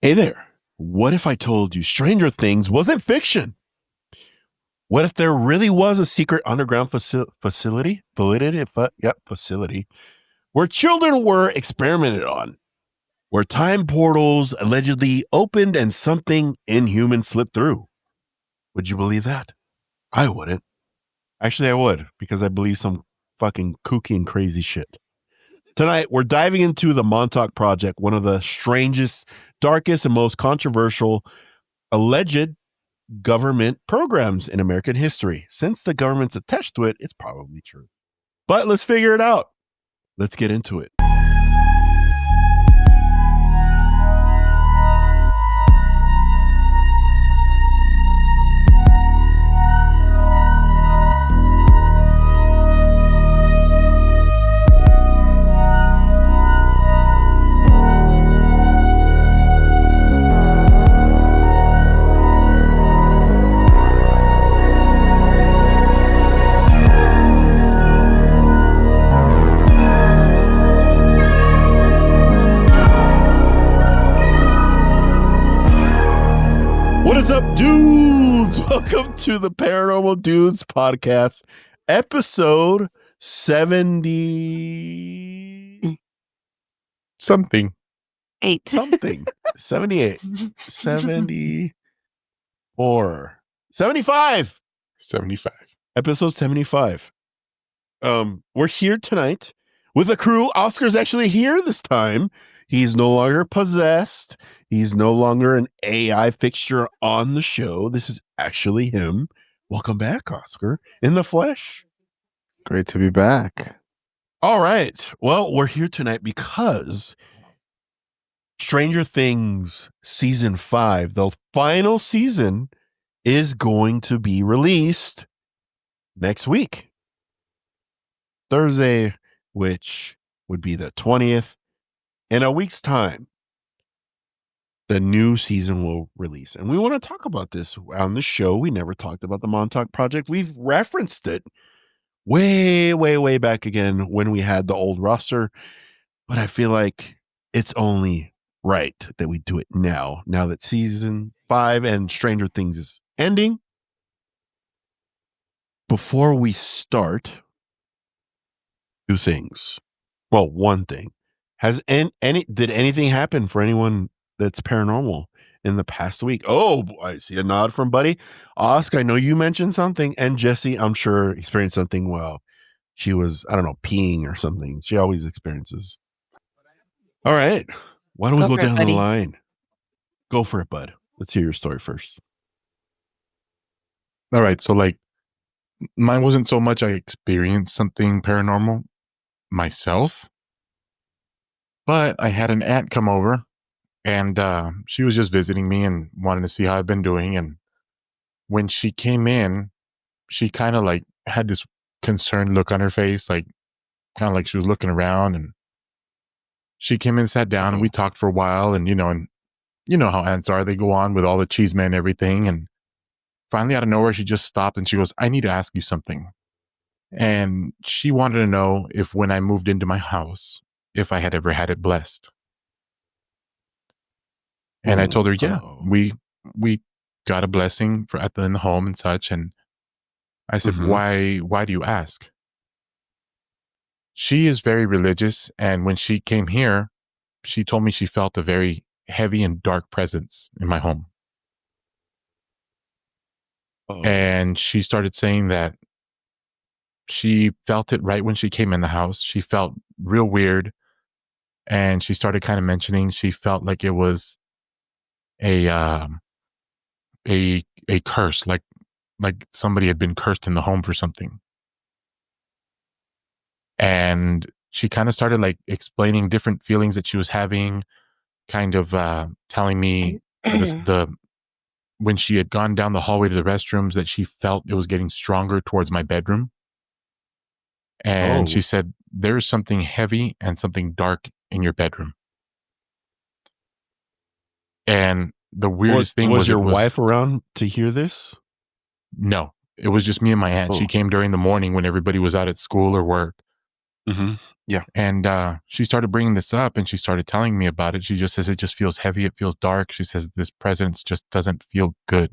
Hey there. What if I told you Stranger Things wasn't fiction? What if there really was a secret underground facility where children were experimented on, where time portals allegedly opened and something inhuman slipped through? Would you believe that? I wouldn't. Actually, I would, because I believe some fucking kooky and crazy shit. Tonight, we're diving into the Montauk Project, one of the strangest, darkest, and most controversial alleged government programs in American history. Since the government's attached to it, it's probably true. But let's figure it out. Let's get into it. What's up, dudes? Welcome to the Paranormal Dudes podcast, episode 70 something. 78 74 75 episode 75. We're here tonight with a crew. Oscar's actually here this time. He's no longer possessed. He's no longer an AI fixture on the show. This is actually him. Welcome back, Oscar, in the flesh. Great to be back. All right. Well, we're here tonight because Stranger Things season 5, the final season, is going to be released next week, Thursday, which would be the 20th. In a week's time, the new season will release. And we want to talk about this on the show. We never talked about the Montauk Project. We've referenced it way back again when we had the old roster. But I feel like it's only right that we do it now that season 5 and Stranger Things is ending. Before we start, two things. Well, one thing. Did anything happen for anyone that's paranormal in the past week? Oh, I see a nod from Buddy. Oscar, I know you mentioned something, and Jesse, I'm sure, experienced something while she was, I don't know, peeing or something. She always experiences. All right. Why don't we go down the line? Go for it, bud. Let's hear your story first. All right. So, mine wasn't so much I experienced something paranormal myself, but I had an aunt come over, and she was just visiting me and wanted to see how I've been doing. And when she came in, she kind of had this concerned look on her face, kind of like she was looking around. And she came in, sat down, and we talked for a while. And you know how aunts are. They go on with all the cheese men and everything. And finally, out of nowhere, she just stopped and she goes, "I need to ask you something." And she wanted to know if when I moved into my house, if I had ever had it blessed. And I told her, yeah, we got a blessing in the home and such. And I said, why do you ask? She is very religious. And when she came here, she told me she felt a very heavy and dark presence in my home. And she started saying that she felt it right when she came in the house. She felt real weird. And she started kind of mentioning she felt like it was a curse, like somebody had been cursed in the home for something. And she kind of started explaining different feelings that she was having, kind of telling me when she had gone down the hallway to the restrooms that she felt it was getting stronger towards my bedroom. And she said, "There's something heavy and something dark in your bedroom." And the weirdest thing was your wife around to hear this? No, it was just me and my aunt. She came during the morning when everybody was out at school or work. Mm-hmm. Yeah. And she started bringing this up, and she started telling me about it. She just says it just feels heavy. It feels dark. She says this presence just doesn't feel good.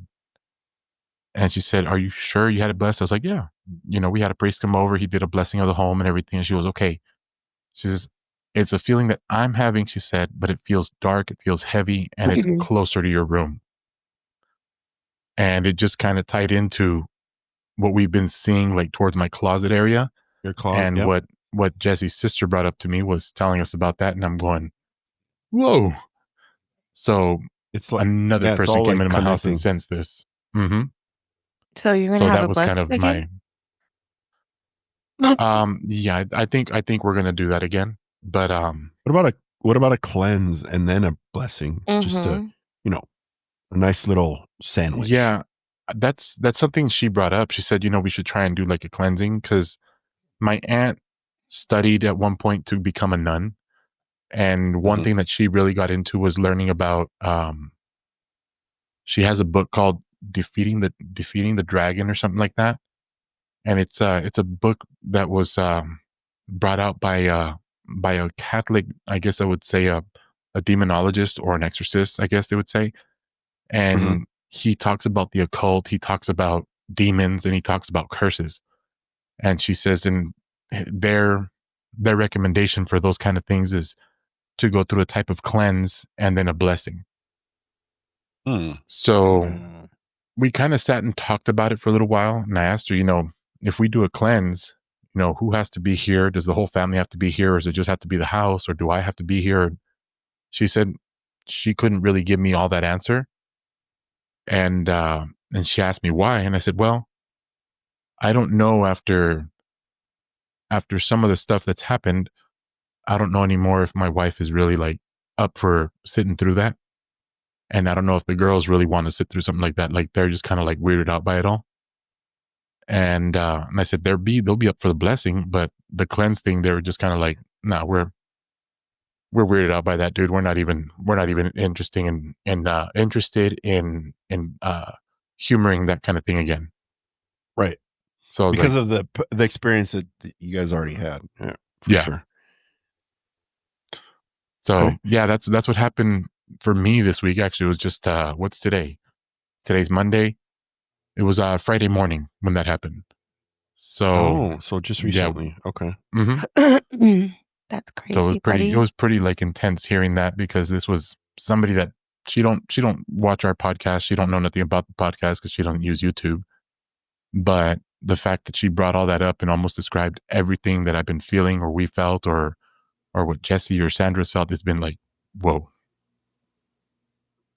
And she said, "Are you sure you had it blessed?" I was like, "Yeah. We had a priest come over. He did a blessing of the home and everything." And she was okay. She says, "It's a feeling that I'm having," she said, "but it feels dark. It feels heavy, and it's closer to your room." And it just kind of tied into what we've been seeing, like towards my closet area. Your closet. And Yep. what Jesse's sister brought up to me was telling us about that. And I'm going, whoa. So It's like, another yeah, it's person all came like into my house and connecting. sensed this. Mm-hmm. So you're gonna So have that a was kind blessing of again? yeah, I think we're gonna do that again. But What about a cleanse and then a blessing? Just a, Mm-hmm. a nice little sandwich. yeah, that's something she brought up. She said, we should try and do like a cleansing, because my aunt studied at one point to become a nun. And one Mhm. thing that she really got into was learning about she has a book called Defeating the Dragon or something like that. And it's a book that was brought out by a Catholic, I guess I would say a demonologist or an exorcist, I guess they would say. And he talks about the occult, he talks about demons, and he talks about curses. And she says in their recommendation for those kind of things is to go through a type of cleanse and then a blessing. So we kind of sat and talked about it for a little while. And I asked her, if we do a cleanse, who has to be here? Does the whole family have to be here? Or does it just have to be the house? Or do I have to be here? She said she couldn't really give me all that answer. And she asked me why. And I said, well, I don't know after some of the stuff that's happened, I don't know anymore if my wife is really like up for sitting through that. And I don't know if the girls really want to sit through something like that. Like they're just kind of like weirded out by it all. And I said they'll be up for the blessing, but the cleanse thing, they were just kind of like, nah, we're weirded out by that, dude. We're not even interested in humoring that kind of thing again. Right. So I was Because like, of the experience that you guys already had. Yeah, for Yeah. sure. So Okay. yeah, that's what happened for me this week. Actually, it was just what's today? Today's Monday. It was Friday morning when that happened. So so just yeah. recently. Okay. Mm-hmm. That's crazy. So it buddy. was pretty like intense hearing that, because this was somebody that she don't watch our podcast. She don't know nothing about the podcast because she don't use YouTube. But the fact that she brought all that up and almost described everything that I've been feeling or we felt or what Jesse or Sandra's felt has been like, whoa.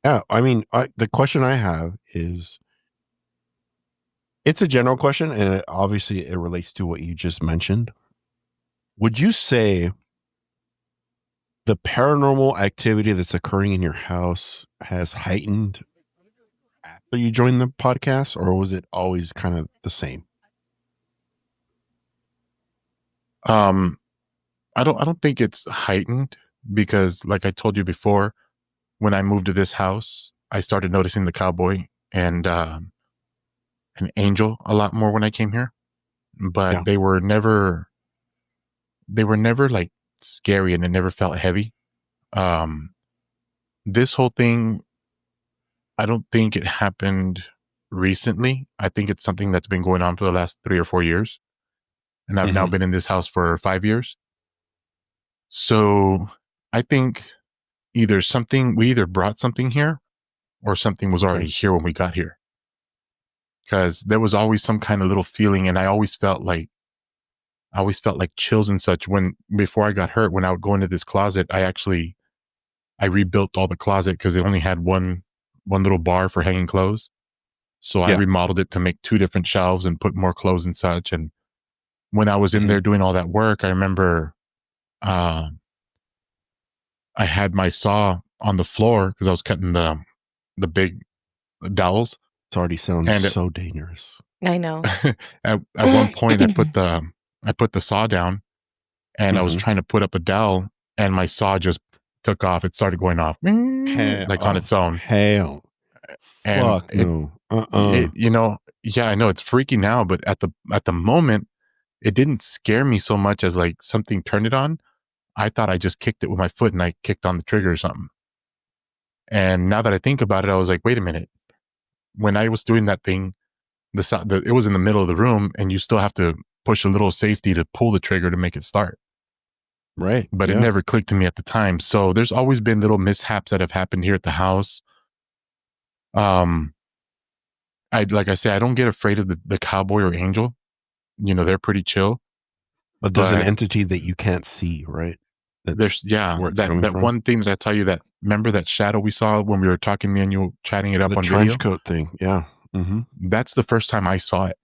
Yeah. I mean, the question I have is, it's a general question, and obviously it relates to what you just mentioned. Would you say the paranormal activity that's occurring in your house has heightened after you joined the podcast, or was it always kind of the same? I don't think it's heightened, because like I told you before, when I moved to this house, I started noticing the cowboy and an angel a lot more when I came here. But Yeah. they were never like scary, and it never felt heavy. This whole thing, I don't think it happened recently. I think it's something that's been going on for the last 3 or 4 years. And I've now been in this house for 5 years. So I think we either brought something here or something was already here when we got here. Because there was always some kind of little feeling, and I always felt like chills and such before I got hurt. When I would go into this closet, I rebuilt all the closet because it only had one little bar for hanging clothes. So I remodeled it to make 2 different shelves and put more clothes and such. And when I was in there doing all that work, I remember I had my saw on the floor because I was cutting the big dowels. It already sounds so dangerous. I know. At one point, I put the saw down, and I was trying to put up a dowel, and my saw just took off. It started going off like on its own. Hell, And fuck no. yeah, I know it's freaky now, but at the moment, it didn't scare me so much as like something turned it on. I thought I just kicked it with my foot and I kicked on the trigger or something. And now that I think about it, I was like, wait a minute. When I was doing that thing, it was in the middle of the room and you still have to push a little safety to pull the trigger to make it start. Right. But it never clicked to me at the time. So there's always been little mishaps that have happened here at the house. Like I say, I don't get afraid of the cowboy or angel. You know, they're pretty chill. But there's an entity that you can't see, right? There's that one thing that I tell you, that remember that shadow we saw when we were talking, me and you chatting it up on trench video? coat thing. Yeah. Mm-hmm. That's the first time I saw it.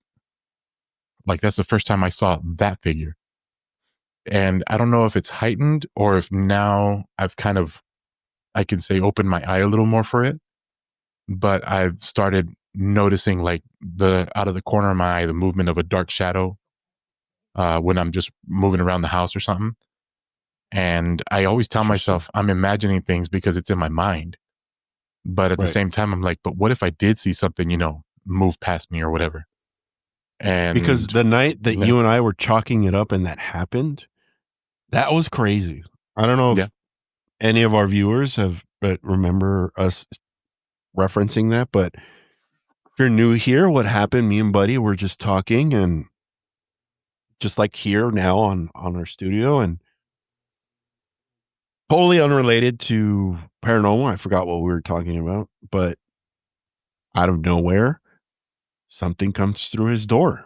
Like, that's the first time I saw that figure. And I don't know if it's heightened or if now I've kind of, I can say, opened my eye a little more for it. But I've started noticing like out of the corner of my eye, the movement of a dark shadow when I'm just moving around the house or something. And I always tell myself I'm imagining things because it's in my mind. But at the same time, I'm like, but what if I did see something, move past me or whatever? And because the night that you and I were chalking it up and that happened, that was crazy. I don't know if any of our viewers remember us referencing that, but if you're new here, what happened, me and Buddy were just talking, and just like here now on our studio, and totally unrelated to paranormal. I forgot what we were talking about, but out of nowhere, something comes through his door.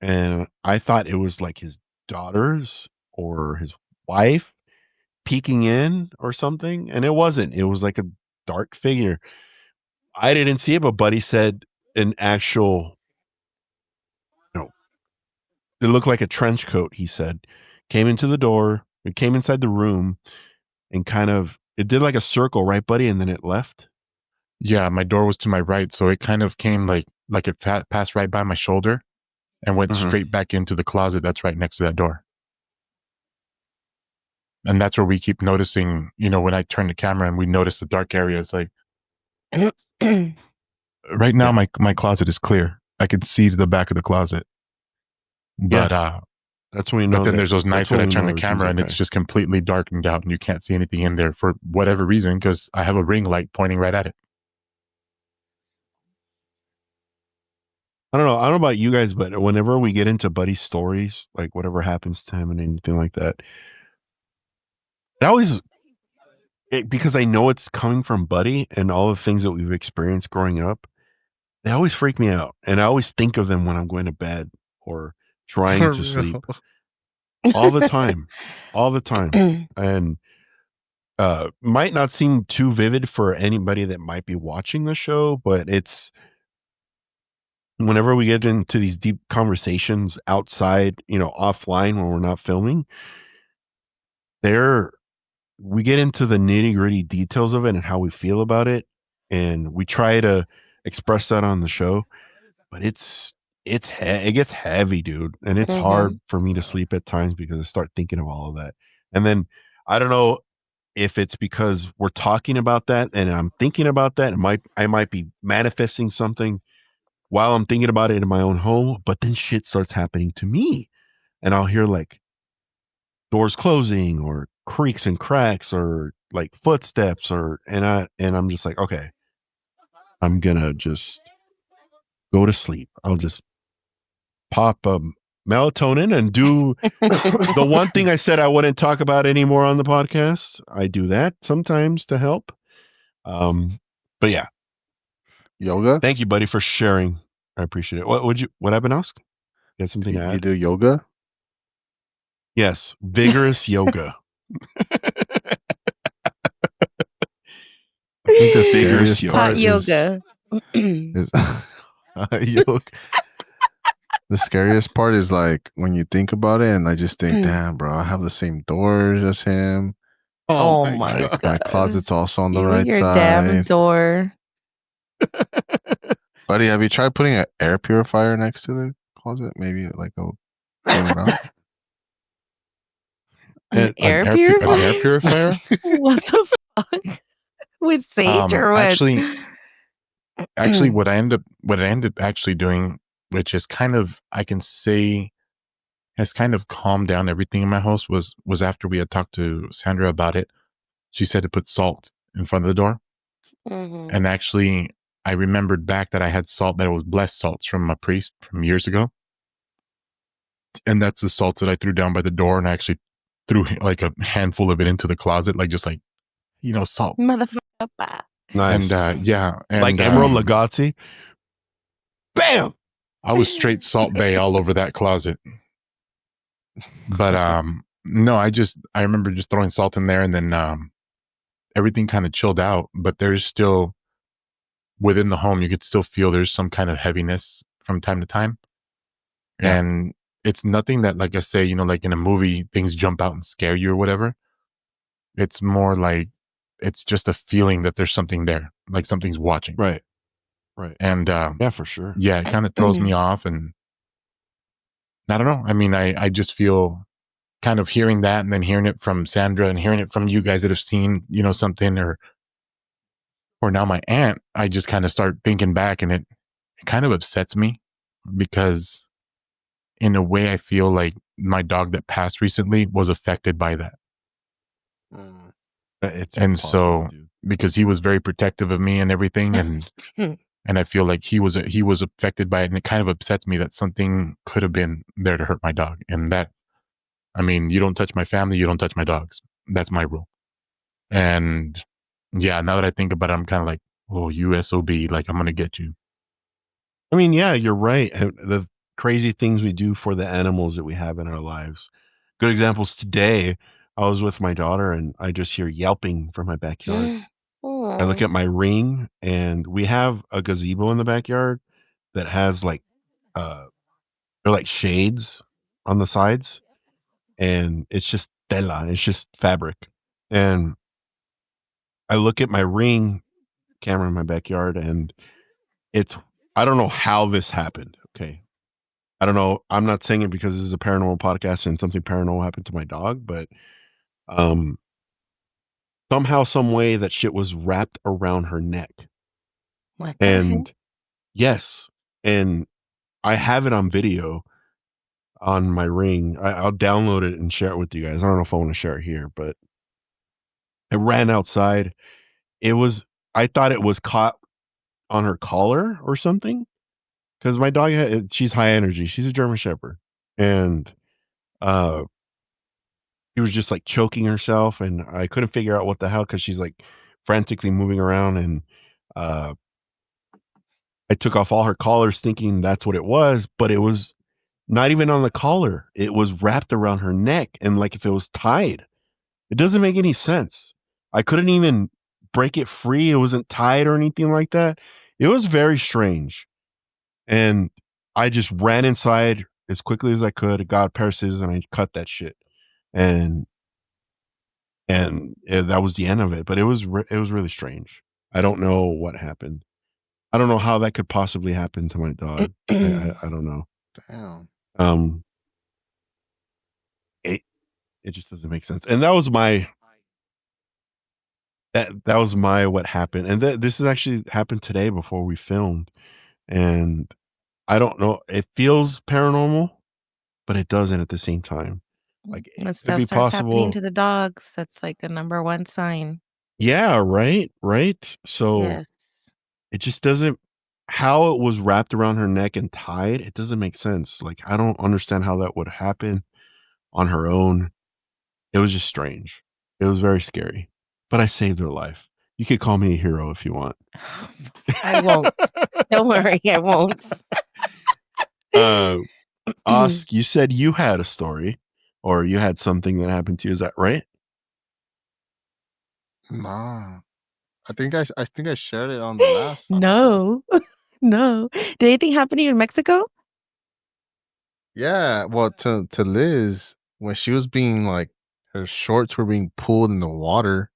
And I thought it was like his daughters or his wife peeking in or something. And it wasn't. It was like a dark figure. I didn't see it, but Buddy said an actual, it looked like a trench coat, he said, came into the door. It came inside the room and it did like a circle, right, Buddy? And then it left. Yeah, my door was to my right. So it kind of came like it passed right by my shoulder and went straight back into the closet that's right next to that door. And that's where we keep noticing, when I turn the camera and we notice the dark area, it's like, right now, my closet is clear. I can see to the back of the closet. But that's when you know. But then there's those nights that I turn the camera and it's just completely darkened out and you can't see anything in there for whatever reason, because I have a ring light pointing right at it. I don't know about you guys, but whenever we get into Buddy's stories, like whatever happens to him and anything like that, because I know it's coming from Buddy and all the things that we've experienced growing up, they always freak me out. And I always think of them when I'm going to bed or trying to sleep. All the time. And might not seem too vivid for anybody that might be watching the show, but it's whenever we get into these deep conversations outside, offline when we're not filming, we get into the nitty-gritty details of it and how we feel about it, and we try to express that on the show, but it gets heavy, dude, and it's hard for me to sleep at times because I start thinking of all of that. And then I don't know if it's because we're talking about that and I'm thinking about that, I might be manifesting something while I'm thinking about it in my own home, but then shit starts happening to me and I'll hear like doors closing or creaks and cracks or like footsteps and I'm just like, okay, I'm gonna just go to sleep. I'll just pop melatonin and do the one thing I said I wouldn't talk about anymore on the podcast. I do that sometimes to help. But yeah. Yoga? Thank you, buddy, for sharing. I appreciate it. What I've been asked? You have something to add? You do yoga? Yes. Vigorous yoga. I think the scariest part yoga. is yoga. The scariest part is like when you think about it and I just think, damn, bro, I have the same doors as him. Oh my God. My closet's also on the right your side. Damn door. Buddy, have you tried putting an air purifier next to the closet? Maybe like a clean it out? An air purifier? An air purifier? What the fuck? With sage or what? Actually, what I ended up actually doing, which is kind of, I can say, has kind of calmed down everything in my house was after we had talked to Sandra about it. She said to put salt in front of the door. Mm-hmm. And actually, I remembered back that I had salt, that it was blessed salts from a priest from years ago. And that's the salt that I threw down by the door, and I actually threw like a handful of it into the closet, like just like, salt. Motherfucker. Nice. And yeah. And, like Emerald Lagasse. Bam! I was straight Salt Bay all over that closet. But no, I remember just throwing salt in there, and then everything kind of chilled out. But there's still, within the home, you could still feel there's some kind of heaviness from time to time. Yeah. And it's nothing that, like I say, like in a movie, things jump out and scare you or whatever. It's more like, it's just a feeling that there's something there, like something's watching. Right. And Yeah, for sure. yeah, it kind of throws me off. And I don't know. I mean, I just feel kind of hearing that, and then hearing it from Sandra and hearing it from you guys that have seen, something, or now my aunt, I just kind of start thinking back, and it kind of upsets me, because in a way I feel like my dog that passed recently was affected by that. It's And impossible, so, dude. because he was very protective of me and everything, and I feel like he was affected by it, and it kind of upsets me that something could have been there to hurt my dog. And that, I mean, you don't touch my family, you don't touch my dogs. That's my rule. And yeah, now that I think about it, I'm kind of like, oh, you SOB, like, I'm going to get you. I mean, yeah, you're right. The crazy things we do for the animals that we have in our lives. Good examples today. I was with my daughter, and I just hear yelping from my backyard. I look at my ring, and we have a gazebo in the backyard that has like, they're like shades on the sides, and it's just tela, it's just fabric. And I look at my ring camera in my backyard, and I don't know how this happened. Okay. I don't know. I'm not saying it because this is a paranormal podcast and something paranormal happened to my dog, but somehow, some way, that shit was wrapped around her neck. What the And yes, and I have it on video on my ring. I'll download it and share it with you guys. I don't know if I want to share it here, but it ran outside. I thought it was caught on her collar or something, because my dog, she's high energy. She's a German Shepherd. And she was just like choking herself, and I couldn't figure out what the hell, because she's like frantically moving around. And I took off all her collars thinking that's what it was, but it was not even on the collar. It was wrapped around her neck, and like if it was tied. It doesn't make any sense. I couldn't even break it free. It wasn't tied or anything like that. It was very strange. And I just ran inside as quickly as I could, got a pair of scissors, and I cut that shit. And that was the end of it. But it was really strange. I don't know what happened. I don't know how that could possibly happen to my dog. I don't know. Damn. It just doesn't make sense. And that was my what happened. And this has actually happened today before we filmed. And I don't know. It feels paranormal, but it doesn't at the same time. Like, When it could stuff be starts happening possible. to the dogs, that's like a number one sign. Yeah, right. So Yes. it just doesn't, how it was wrapped around her neck and tied, it doesn't make sense. Like, I don't understand how that would happen on her own. It was just strange. It was very scary. But I saved her life. You could call me a hero if you want. I won't. Don't worry, I won't. Osk, you said you had a story, or you had something that happened to you. Is that right? Nah. I think I shared it on the last episode. No. No. Did anything happen to you in Mexico? Yeah, well, to Liz, when she was being like, her shorts were being pulled in the water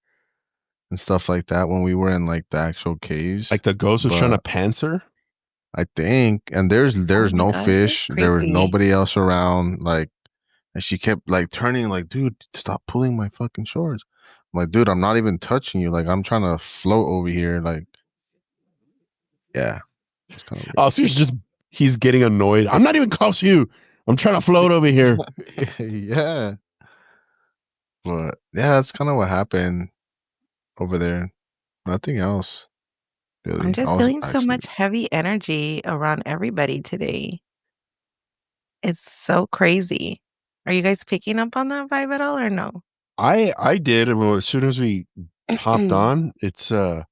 and stuff like that when we were in like the actual caves. Like the ghost was trying to But pants her? I think, and there's Oh my no God, that's fish. There was creepy. nobody else around. Like, and she kept like turning, like, dude, stop pulling my fucking shorts. I'm like, dude, I'm not even touching you. Like, I'm trying to float over here. Like, yeah, it's kind of weird. Oh, so he's getting annoyed. I'm not even close to you. I'm trying to float over here. Yeah. But yeah, that's kind of what happened over there. Nothing else. Really. I'm just I was feeling so actually much heavy energy around everybody today. It's so crazy. Are you guys picking up on that vibe at all or no? I did. Well, as soon as we hopped on, it's I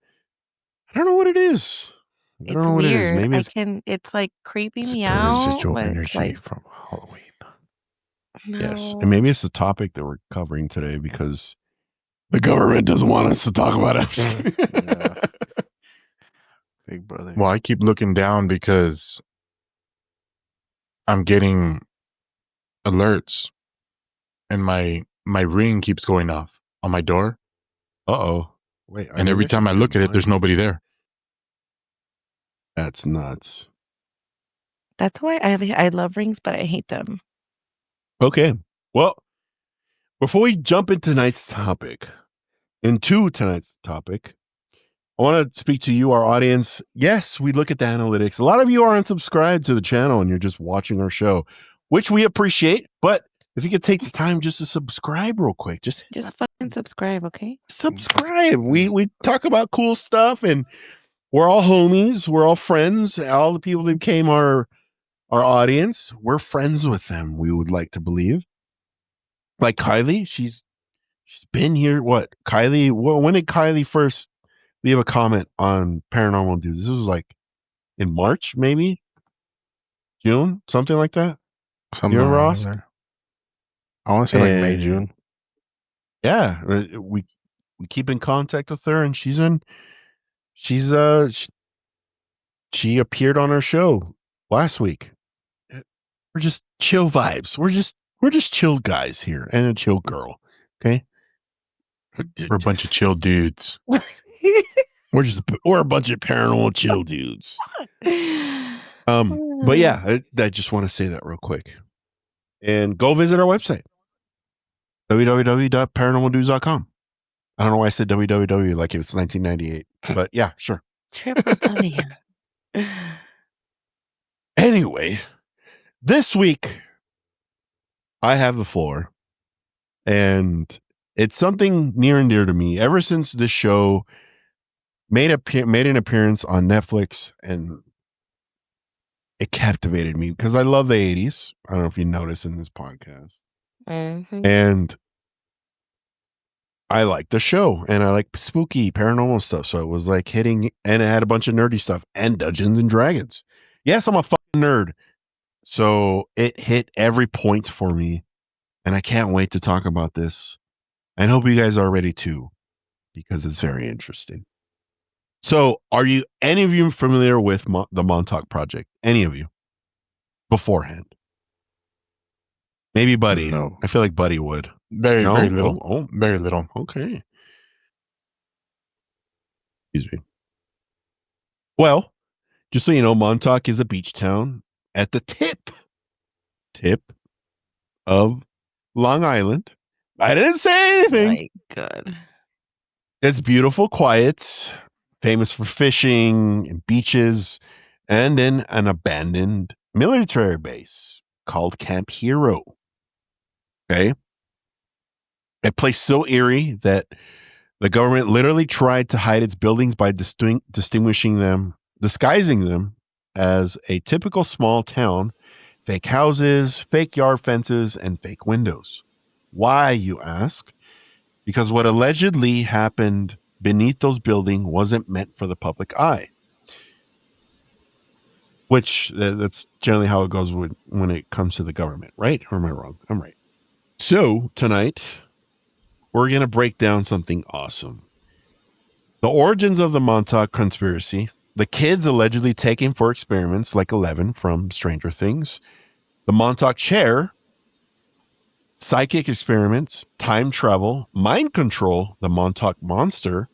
don't know what it is. I don't It's know what it is. weird. Maybe it's It's like creeping me it's the out, residual but it's energy like, from Halloween. yes, and no. maybe it's the topic that we're covering today because the government doesn't want us to talk about it. Yeah. Big brother. Well, I keep looking down because I'm getting alerts and my ring keeps going off on my door. Uh-oh. Wait, And every time I look at it, there's nobody there. That's nuts. That's why I love rings, but I hate them. Okay. Well, before we jump into tonight's topic, I want to speak to you, our audience. Yes, we look at the analytics. A lot of you are unsubscribed to the channel and you're just watching our show, which we appreciate. But if you could take the time just to subscribe real quick, just fucking subscribe, okay? subscribe. We talk about cool stuff and we're all homies. We're all friends. All the people that became our audience, we're friends with them. We would like to believe. Like Kylie, she's been here. What Kylie? When did Kylie first leave a comment on Paranormal Dudes? This was like in March, maybe June, something like that. Something You remember, around Ross? there. I want to say like May, And June. yeah, we keep in contact with her, and she appeared on our show last week. We're just chill vibes. We're just chill guys here and a chill girl. Okay, We're a bunch of chill dudes. we're a bunch of paranormal chill dudes. But yeah, I just want to say that real quick. And go visit our website, www.paranormaldudes.com. I don't know why I said www like it's 1998, but yeah, sure. Triple W. Anyway, this week I have the floor, and it's something near and dear to me. Ever since this show made an appearance on Netflix, and it captivated me because I love the 80s. I don't know if you notice in this podcast. Mm-hmm. And I like the show and I like spooky paranormal stuff. So it was like hitting, and it had a bunch of nerdy stuff and Dungeons and Dragons. Yes, I'm a fucking nerd. So it hit every point for me. And I can't wait to talk about this. And hope you guys are ready too, because it's very interesting. So are you, any of you familiar with the Montauk Project? Any of you beforehand? Maybe Buddy. No. I feel like Buddy would. Very No? little. Oh, Very little. okay. Excuse me. Well, just so you know, Montauk is a beach town at the tip of Long Island. I didn't say anything. My God. It's beautiful, quiet, famous for fishing and beaches, and in an abandoned military base called Camp Hero. Okay. A place so eerie that the government literally tried to hide its buildings by disguising them as a typical small town, fake houses, fake yard fences, and fake windows. Why, you ask? Because what allegedly happened beneath those buildings wasn't meant for the public eye. Which that's generally how it goes when it comes to the government, right? Or am I wrong? I'm right. So tonight, we're going to break down something awesome. The origins of the Montauk conspiracy, the kids allegedly taken for experiments like 11 from Stranger Things, the Montauk Chair, psychic experiments, time travel, mind control, the Montauk Monster,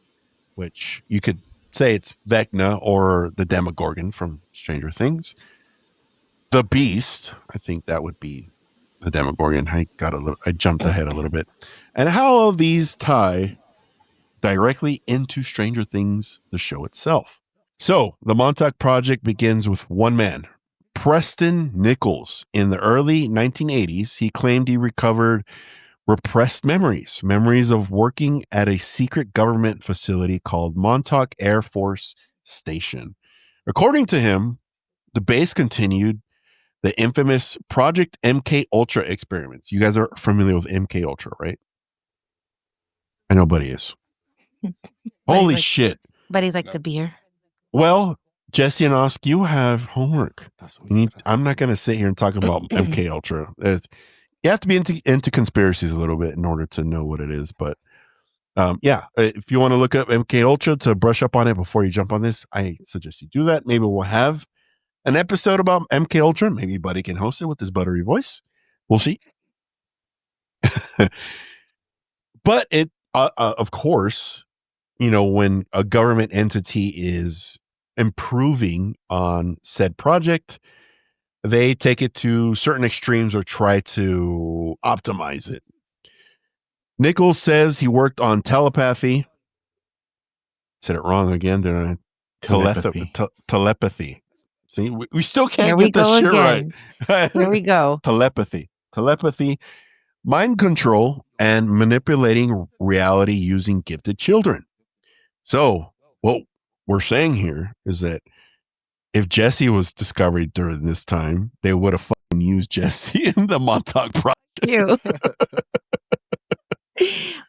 which you could say it's Vecna or the Demogorgon from Stranger Things, the Beast, I think that would be the Demogorgon. I jumped ahead a little bit. And how all these tie directly into Stranger Things, the show itself. So the Montauk Project begins with one man, Preston Nichols. In the early 1980s, he claimed he recovered repressed memories of working at a secret government facility called Montauk Air Force Station. According to him, the base continued the infamous Project MKUltra experiments. You guys are familiar with MKUltra, right? I know Buddy is. Holy shit. But he's like the beer. Well, Jesse and Osk, you have homework. I'm not going to sit here and talk about MKUltra. You have to be into conspiracies a little bit in order to know what it is. But if you want to look up MKUltra to brush up on it before you jump on this, I suggest you do that. Maybe we'll have an episode about MKUltra. Maybe Buddy can host it with his buttery voice. We'll see. But it, of course, when a government entity is improving on said project, they take it to certain extremes or try to optimize it. Nichols says he worked on telepathy. Said it wrong again. They're telepathy. See, we still can't get this shit again. right. Here we go. Telepathy, mind control, and manipulating reality using gifted children. So what we're saying here is that if Jesse was discovered during this time, they would have fucking used Jesse in the Montauk Project. Ew.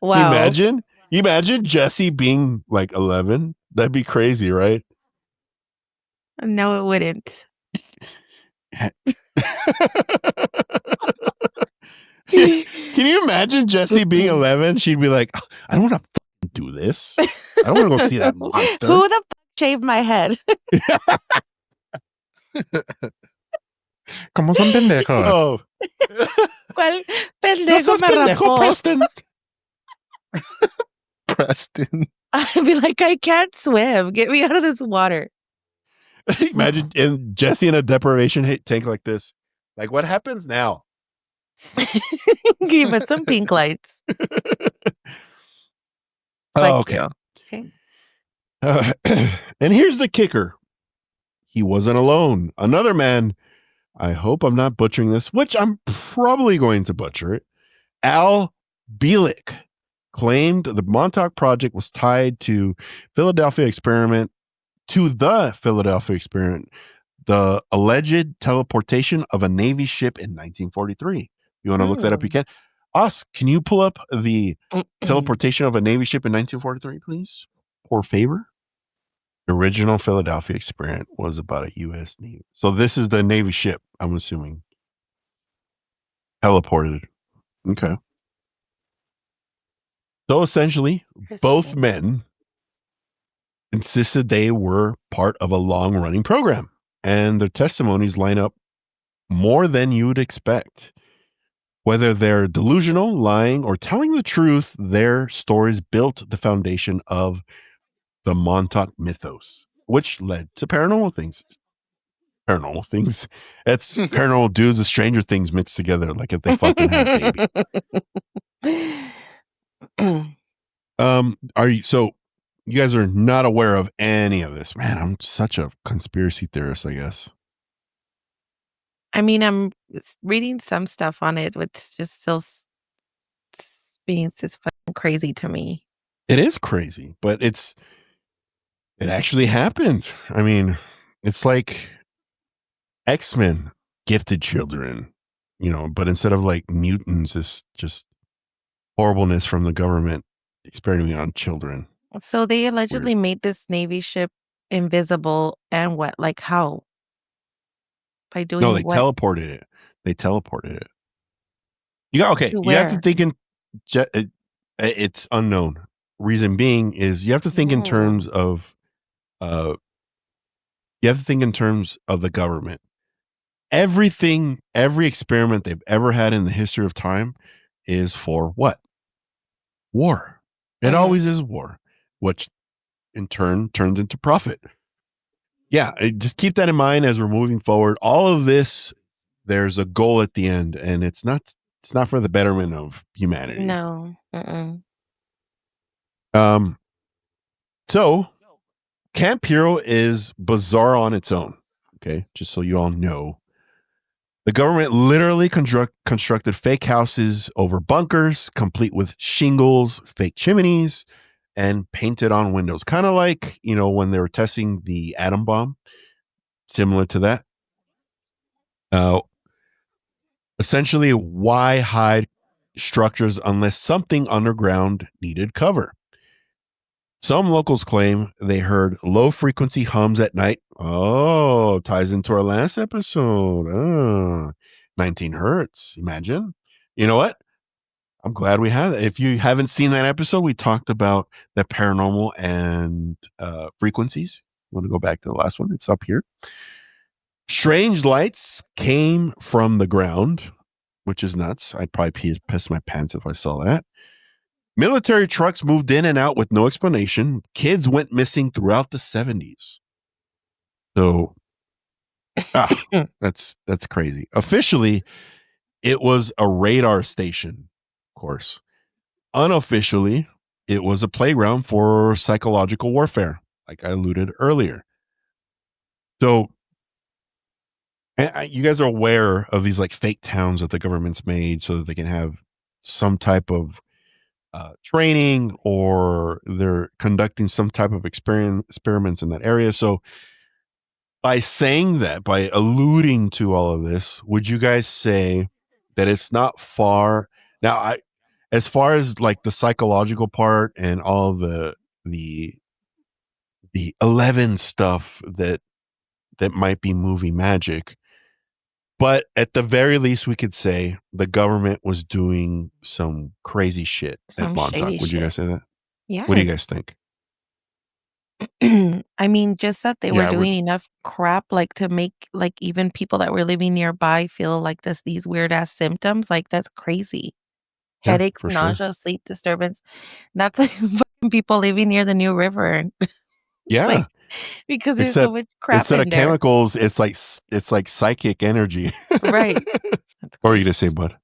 Wow. Imagine Jesse being like 11. That'd be crazy, right? No, it wouldn't. Can you imagine Jesse being 11? She'd be like, I don't want to do this. I don't want to go see that monster. Who the fuck shaved my head? Como son pendejos. Oh. ¿Cuál No pendejo seas me pendejo, rapó? Preston. I'd be like, I can't swim. Get me out of this water. Imagine Jesse in a deprivation tank like this. Like, what happens now? Give us some pink lights. Oh, okay. Okay. And here's the kicker. He wasn't alone. Another man, I hope I'm not butchering this, which I'm probably going to butcher it. Al Bielek claimed the Montauk Project was tied to the Philadelphia experiment, the alleged teleportation of a Navy ship in 1943. You want to look that up? You can. Can you pull up the teleportation of a Navy ship in 1943, please? For favor. The original Philadelphia experiment was about a U.S. Navy. So this is the Navy ship, I'm assuming. Teleported. Okay. So essentially, both men insisted they were part of a long-running program, and their testimonies line up more than you would expect. Whether they're delusional, lying, or telling the truth, their stories built the foundation of the Montauk mythos, which led to paranormal things. That's Paranormal Dudes with Stranger Things mixed together, like if they fucking had a baby. So you guys are not aware of any of this? Man, I'm such a conspiracy theorist, I guess. I mean, I'm reading some stuff on it, which just still being just fucking crazy to me. It is crazy, but it actually happened. I mean, it's like X-Men, gifted children, but instead of like mutants, it's just horribleness from the government experimenting on children. So they allegedly made this Navy ship invisible, and what? Like how? By doing No, they what? teleported it. You have to think in. It's unknown. Reason being is you have to think in terms of. You have to think in terms of the government. Every experiment they've ever had in the history of time is for what? War. It always is war, which in turn turns into profit. Yeah, just keep that in mind as we're moving forward. All of this, there's a goal at the end, and it's not for the betterment of humanity. No. So Camp Hero is bizarre on its own. Okay, just so you all know. The government literally constructed fake houses over bunkers, complete with shingles, fake chimneys, and painted on windows. Kind of like, when they were testing the atom bomb, similar to that. Essentially, why hide structures unless something underground needed cover? Some locals claim they heard low frequency hums at night. Oh, ties into our last episode. 19 hertz. Imagine. You know what? I'm glad we had it. If you haven't seen that episode, we talked about the paranormal and frequencies. Want to go back to the last one? It's up here. Strange lights came from the ground, which is nuts. I'd probably piss my pants if I saw that. Military trucks moved in and out with no explanation. Kids went missing throughout the 70s. So, that's crazy. Officially, it was a radar station, of course. Unofficially, it was a playground for psychological warfare, like I alluded earlier. So, you guys are aware of these like fake towns that the government's made so that they can have some type of training, or they're conducting some type of experiments in that area. So by saying that, by alluding to all of this, would you guys say that it's not far now? As far as like the psychological part and all the 11 stuff that might be movie magic, but at the very least, we could say the government was doing some crazy shit at Some Montauk. shady Would you guys shit. say that? Yes. What do you guys think? I mean, just that they were Yeah, I would. doing enough crap, like, to make, like, even people that were living nearby feel like these weird ass symptoms, like, that's crazy. Yeah, Headaches, for sure. nausea, sleep disturbance. That's like fucking people living near the New River. It's Yeah, like, because there's so except much crap instead in of there. chemicals, it's like psychic energy. Right. That's What are you crazy. gonna say, bud?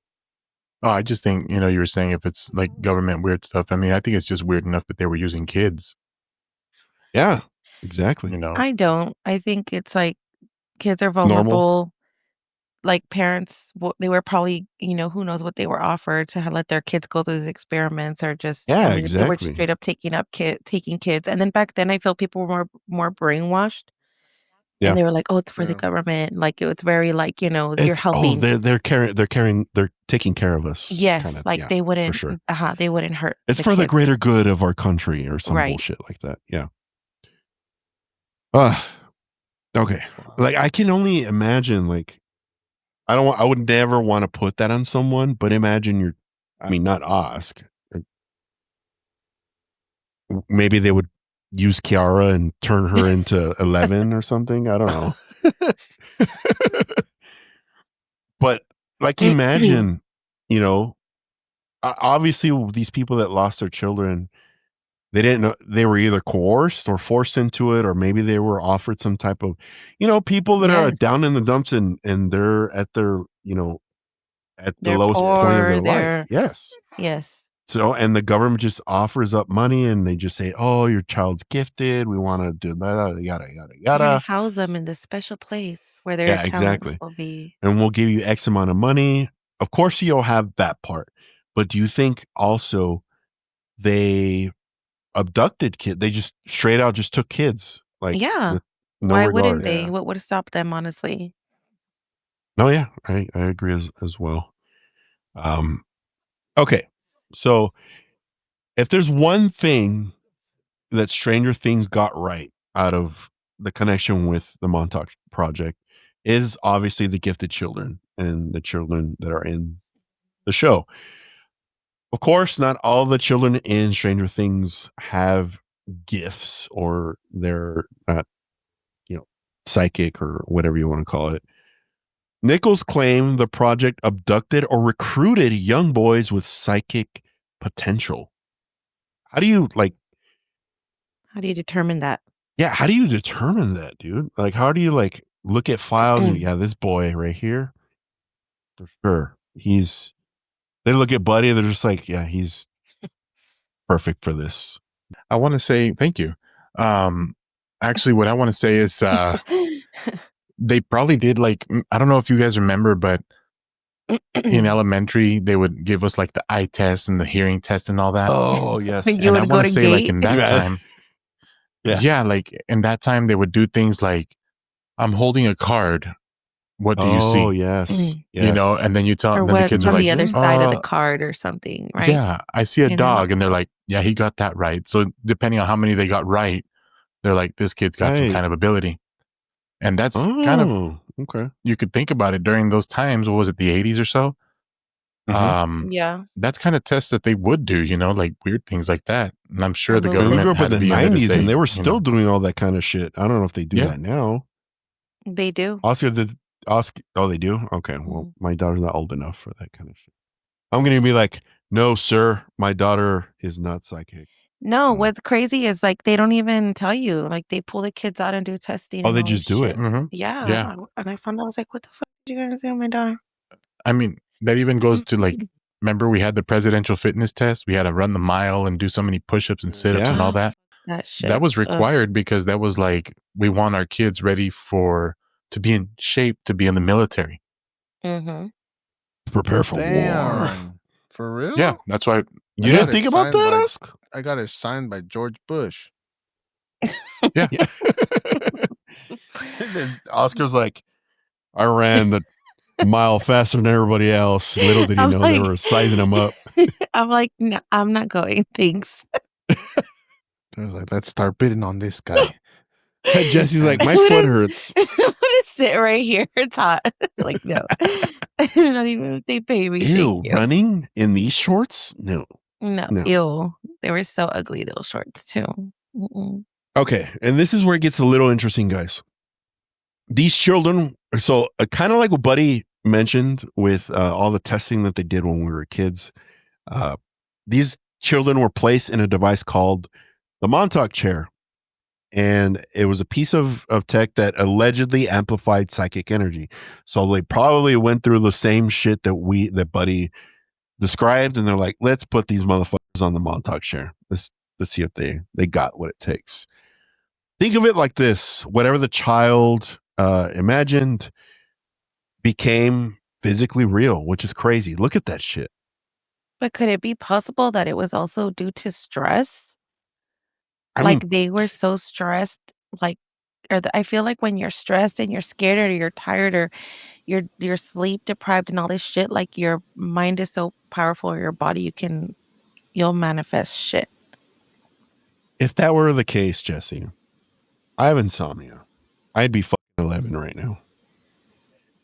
Oh, I just think, you were saying if it's like government weird stuff. I mean, I think it's just weird enough that they were using kids, Yeah, exactly. I don't. I think it's like kids are Normal. vulnerable. Like parents, they were probably, who knows what they were offered to let their kids go through these experiments, or just, Yeah, I mean, if they were just exactly. straight up taking kids. And then back then, I feel people were more brainwashed, Yeah. and they were like, "Oh, it's for the Yeah. government." Like it's very like, you're It's helping. they're taking care of us. Yes, kind of, like yeah, they for wouldn't. sure. They wouldn't hurt It's the for the kids. greater good of our country, or some Right. bullshit like that. Yeah. Okay. Wow. Like I can only imagine. Like I would never want to put that on someone, but imagine not ask. Maybe they would use Kiara and turn her into 11 or something. I don't know. But like, imagine, obviously these people that lost their children, they didn't know, they were either coerced or forced into it, or maybe they were offered some type of, people that are Yes. down in the dumps, and they're at their, at the They're lowest point of their poor. life. Yes. Yes. So, and the government just offers up money, and they just say, "Oh, your child's gifted. We want to do that, yada, yada, We're gonna yada." house them in this special place where their Yeah, talents exactly. will be. And we'll give you X amount of money. Of course, you'll have that part. But do you think also they abducted kids? They just straight out just took kids, like, Yeah. with no Why regard. wouldn't they? Yeah. What would have stopped them, honestly? No, yeah, I agree as well. Okay, so if there's one thing that Stranger Things got right out of the connection with the Montauk Project, is obviously the gifted children and the children that are in the show. Of course, not all the children in Stranger Things have gifts, or they're not, psychic, or whatever you want to call it. Nichols claimed the project abducted or recruited young boys with psychic potential. How do you How do you determine that? Yeah, how do you determine that, dude? Like, how do you look at files and this boy right here, for sure. They look at Buddy, they're just like, yeah, he's perfect for this. I want to say thank you. Actually, what I want to say is They probably did, like, I don't know if you guys remember, but in elementary, they would give us like the eye test and the hearing test and all that. Oh, yes. When you And would I go want to to say, like, gate. in that Yeah. time, Yeah. like in that time, they would do things like, I'm holding a card. What do you see? Oh, yes. Yes. You know, and then you tell, Or then the what's kids are on like, the other side of the uh, card or something, right? yeah, I see a And they're like, dog. And they're like, yeah, he got that right. So depending on how many they got right, they're like, this kid's got some Right. kind of ability. And that's kind of, Oh, okay. you could think about it during those times. What was it, the 80s or so? Mhm. yeah, That's kind of tests that they would do, you know, like weird things like that. And I'm sure the little And we bit. grew government up in had to the be in there to 90s say, and they were you still know, doing all that kind of shit. I don't know if they do Yeah. that now. They do. Oscar, oh, they do? Okay. Well, Mhm. my daughter's not old enough for that kind of shit. I'm going to be like, no, sir, my daughter is not psychic. No, Oh. what's crazy is like they don't even tell you. Like they pull the kids out and do testing. Oh, and they all just this do shit. it. Mhm. Yeah. Yeah. And I found out, I was like, what the fuck did you guys do, my daughter? I mean, that even goes to like, remember we had the presidential fitness test? We had to run the mile and do so many push-ups and sit-ups Yeah. and all Oh, that. that shit. That was Ugh. required because that was like, we want our kids ready to be in shape to be in the military. Mm-hmm. Prepare for war. Damn. For real? Yeah, that's why. You I didn't got it think about signed that, by- Oscar? I got it signed by George Bush. Yeah. Yeah. And then Oscar's like, I ran the mile faster than everybody else. Little did he I'm know they like- were sizing him up. I'm like, no, I'm not going. Thanks. I was like, let's start bidding on this guy. Jesse's like, my I'm foot gonna- hurts. I'm gonna sit right here. It's hot. Like, no. Not even if they pay me. Ew, Thank you. running in these shorts? No. No. No. Ew. They were so ugly, those shorts, too. Mm-mm. Okay, and this is where it gets a little interesting, guys. These children, so kind of like what Buddy mentioned with all the testing that they did when we were kids, these children were placed in a device called the Montauk Chair. And it was a piece of tech that allegedly amplified psychic energy. So they probably went through the same shit that Buddy described, and they're like, let's put these motherfuckers on the Montauk Chair. Let's see if they got what it takes. Think of it like this: whatever the child imagined became physically real, which is crazy. Look at that shit. But could it be possible that it was also due to stress? I Like mean, they were so stressed, like, I feel like when you're stressed and you're scared or you're tired or you're sleep deprived and all this shit, like your mind is so powerful or your body, you'll manifest shit. if that were the case, Jesse, I have insomnia. I'd be fucking 11 right now.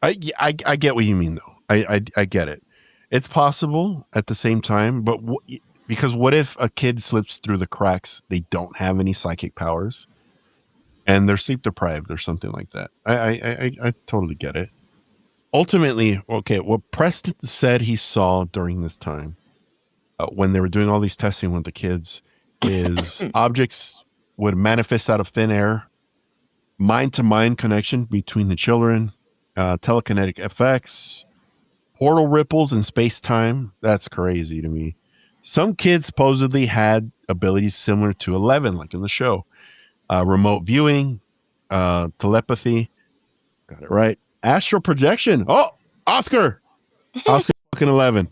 I get what you mean, though. I get it. It's possible at the same time, but because what if a kid slips through the cracks? They don't have any psychic powers, and they're sleep deprived or something like that. I totally get it. Ultimately, okay, what Preston said he saw during this time, when they were doing all these testing with the kids, is objects would manifest out of thin air, mind-to-mind connection between the children, telekinetic effects, portal ripples in space-time. That's crazy to me. Some kids supposedly had abilities similar to 11, like in the show. Remote viewing, telepathy. Got it right. Astral projection. Oh, Oscar fucking 11.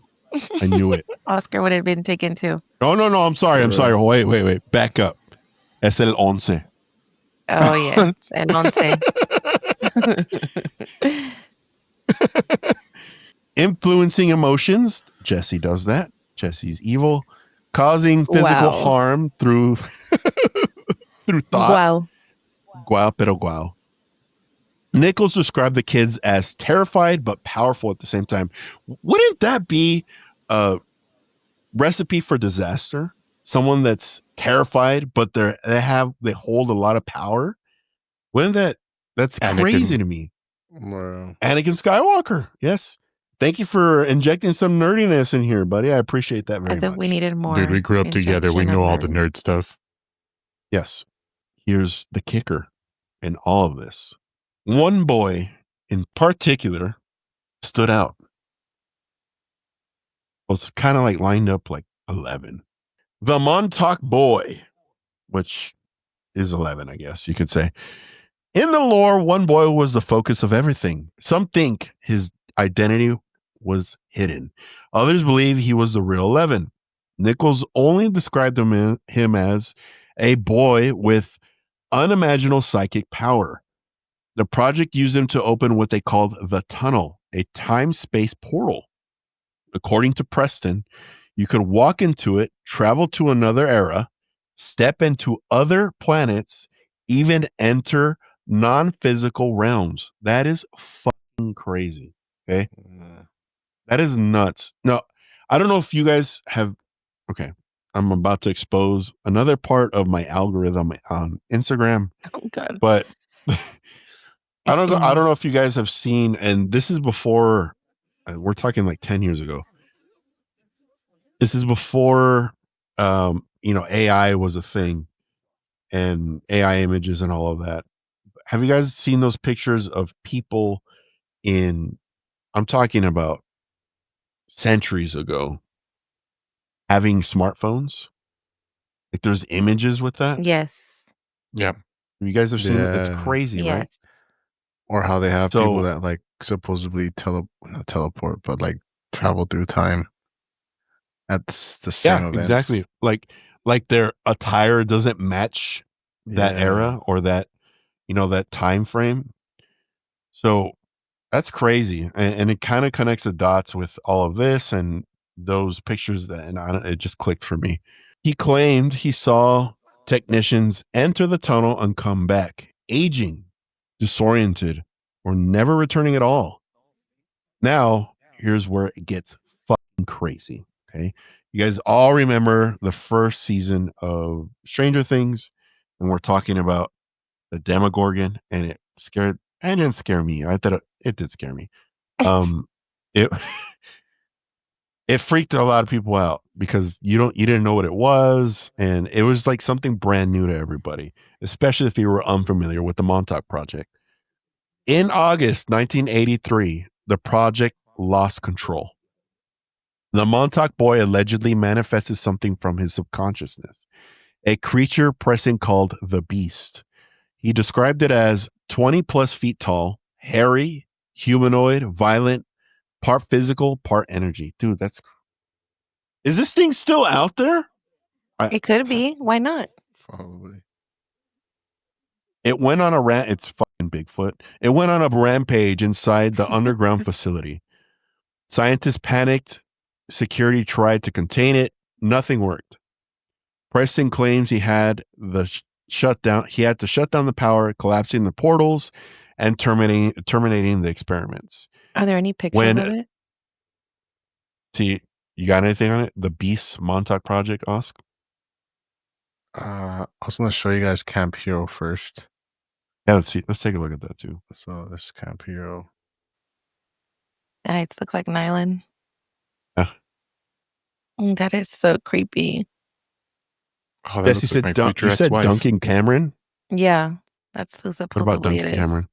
I knew it. Oscar would have been taken too. Oh, no. I'm sorry. Wait. Back up. Es el 11. Oh, yes. And on say. Influencing emotions. Jesse does that. Jesse's evil. Causing physical Wow. harm through thought. Wow. Guau, pero guau. Nichols described the kids as terrified but powerful at the same time. Wouldn't that be a recipe for disaster? Someone that's terrified, but they hold a lot of power. That's crazy to me. Well, Anakin Skywalker. Yes. Thank you for injecting some nerdiness in here, buddy. I appreciate that very As much. if we needed more. Dude, we grew up together. We injection know of all the nerd stuff. Yes. Here's the kicker in all of this. One boy in particular stood out. Was kind of like lined up like 11. The Montauk boy, which is 11, I guess you could say. In the lore, one boy was the focus of everything. Some think his identity was hidden. Others believe he was the real 11. Nichols only described him as a boy with unimaginable psychic power. The project used him to open what they called the tunnel, a time-space portal. According to Preston, you could walk into it, travel to another era, step into other planets, even enter non-physical realms. That is fucking crazy. Okay. That is nuts. No, I don't know if you guys have. Okay. I'm about to expose another part of my algorithm on Instagram, Oh God. but I don't know if you guys have seen, and this is before, we're talking like 10 years ago. This is before AI was a thing and AI images and all of that. Have you guys seen those pictures of people I'm talking about centuries ago, having smartphones? Like there's images with that. Yes. Yeah. You guys have seen it's Yeah. crazy, right? Yes. Or how they have people So that like supposedly not teleport, but like travel through time at the same yeah, events. exactly. Like their attire doesn't match that era or that that time frame. So that's crazy, and it kind of connects the dots with all of this and those pictures it just clicked for me. He claimed he saw technicians enter the tunnel and come back, aging, disoriented, or never returning at all. Now, here's where it gets fucking crazy. Okay. You guys all remember the first season of Stranger Things, and we're talking about the Demogorgon, and it didn't scare me. I thought it did scare me. It it freaked a lot of people out because you didn't know what it was, and it was like something brand new to everybody, especially if you were unfamiliar with the Montauk Project. In August 1983, the project lost control. The Montauk boy allegedly manifested something from his subconsciousness, a creature pressing called the Beast. He described it as 20 plus feet tall, hairy, humanoid, violent, part physical, part energy. Dude, is this thing still out there? It could be. Why not? Probably. It went on it's fucking Bigfoot. It went on a rampage inside the underground facility. Scientists panicked. Security tried to contain it. Nothing worked. Preston claims he had shutdown. He had to shut down the power, collapsing the portals, and terminating the experiments. Are there any pictures of it? See, you got anything on it? The Beast Montauk Project, Oscar? I was gonna show you guys Camp Hero first. Yeah, let's see. Let's take a look at that too. So this Camp Hero. It looks like nylon. Yeah. That is so creepy. Oh, that looks like my future you said ex-wife. Duncan Cameron? Yeah, that's who What supposedly about Duncan it is. Cameron?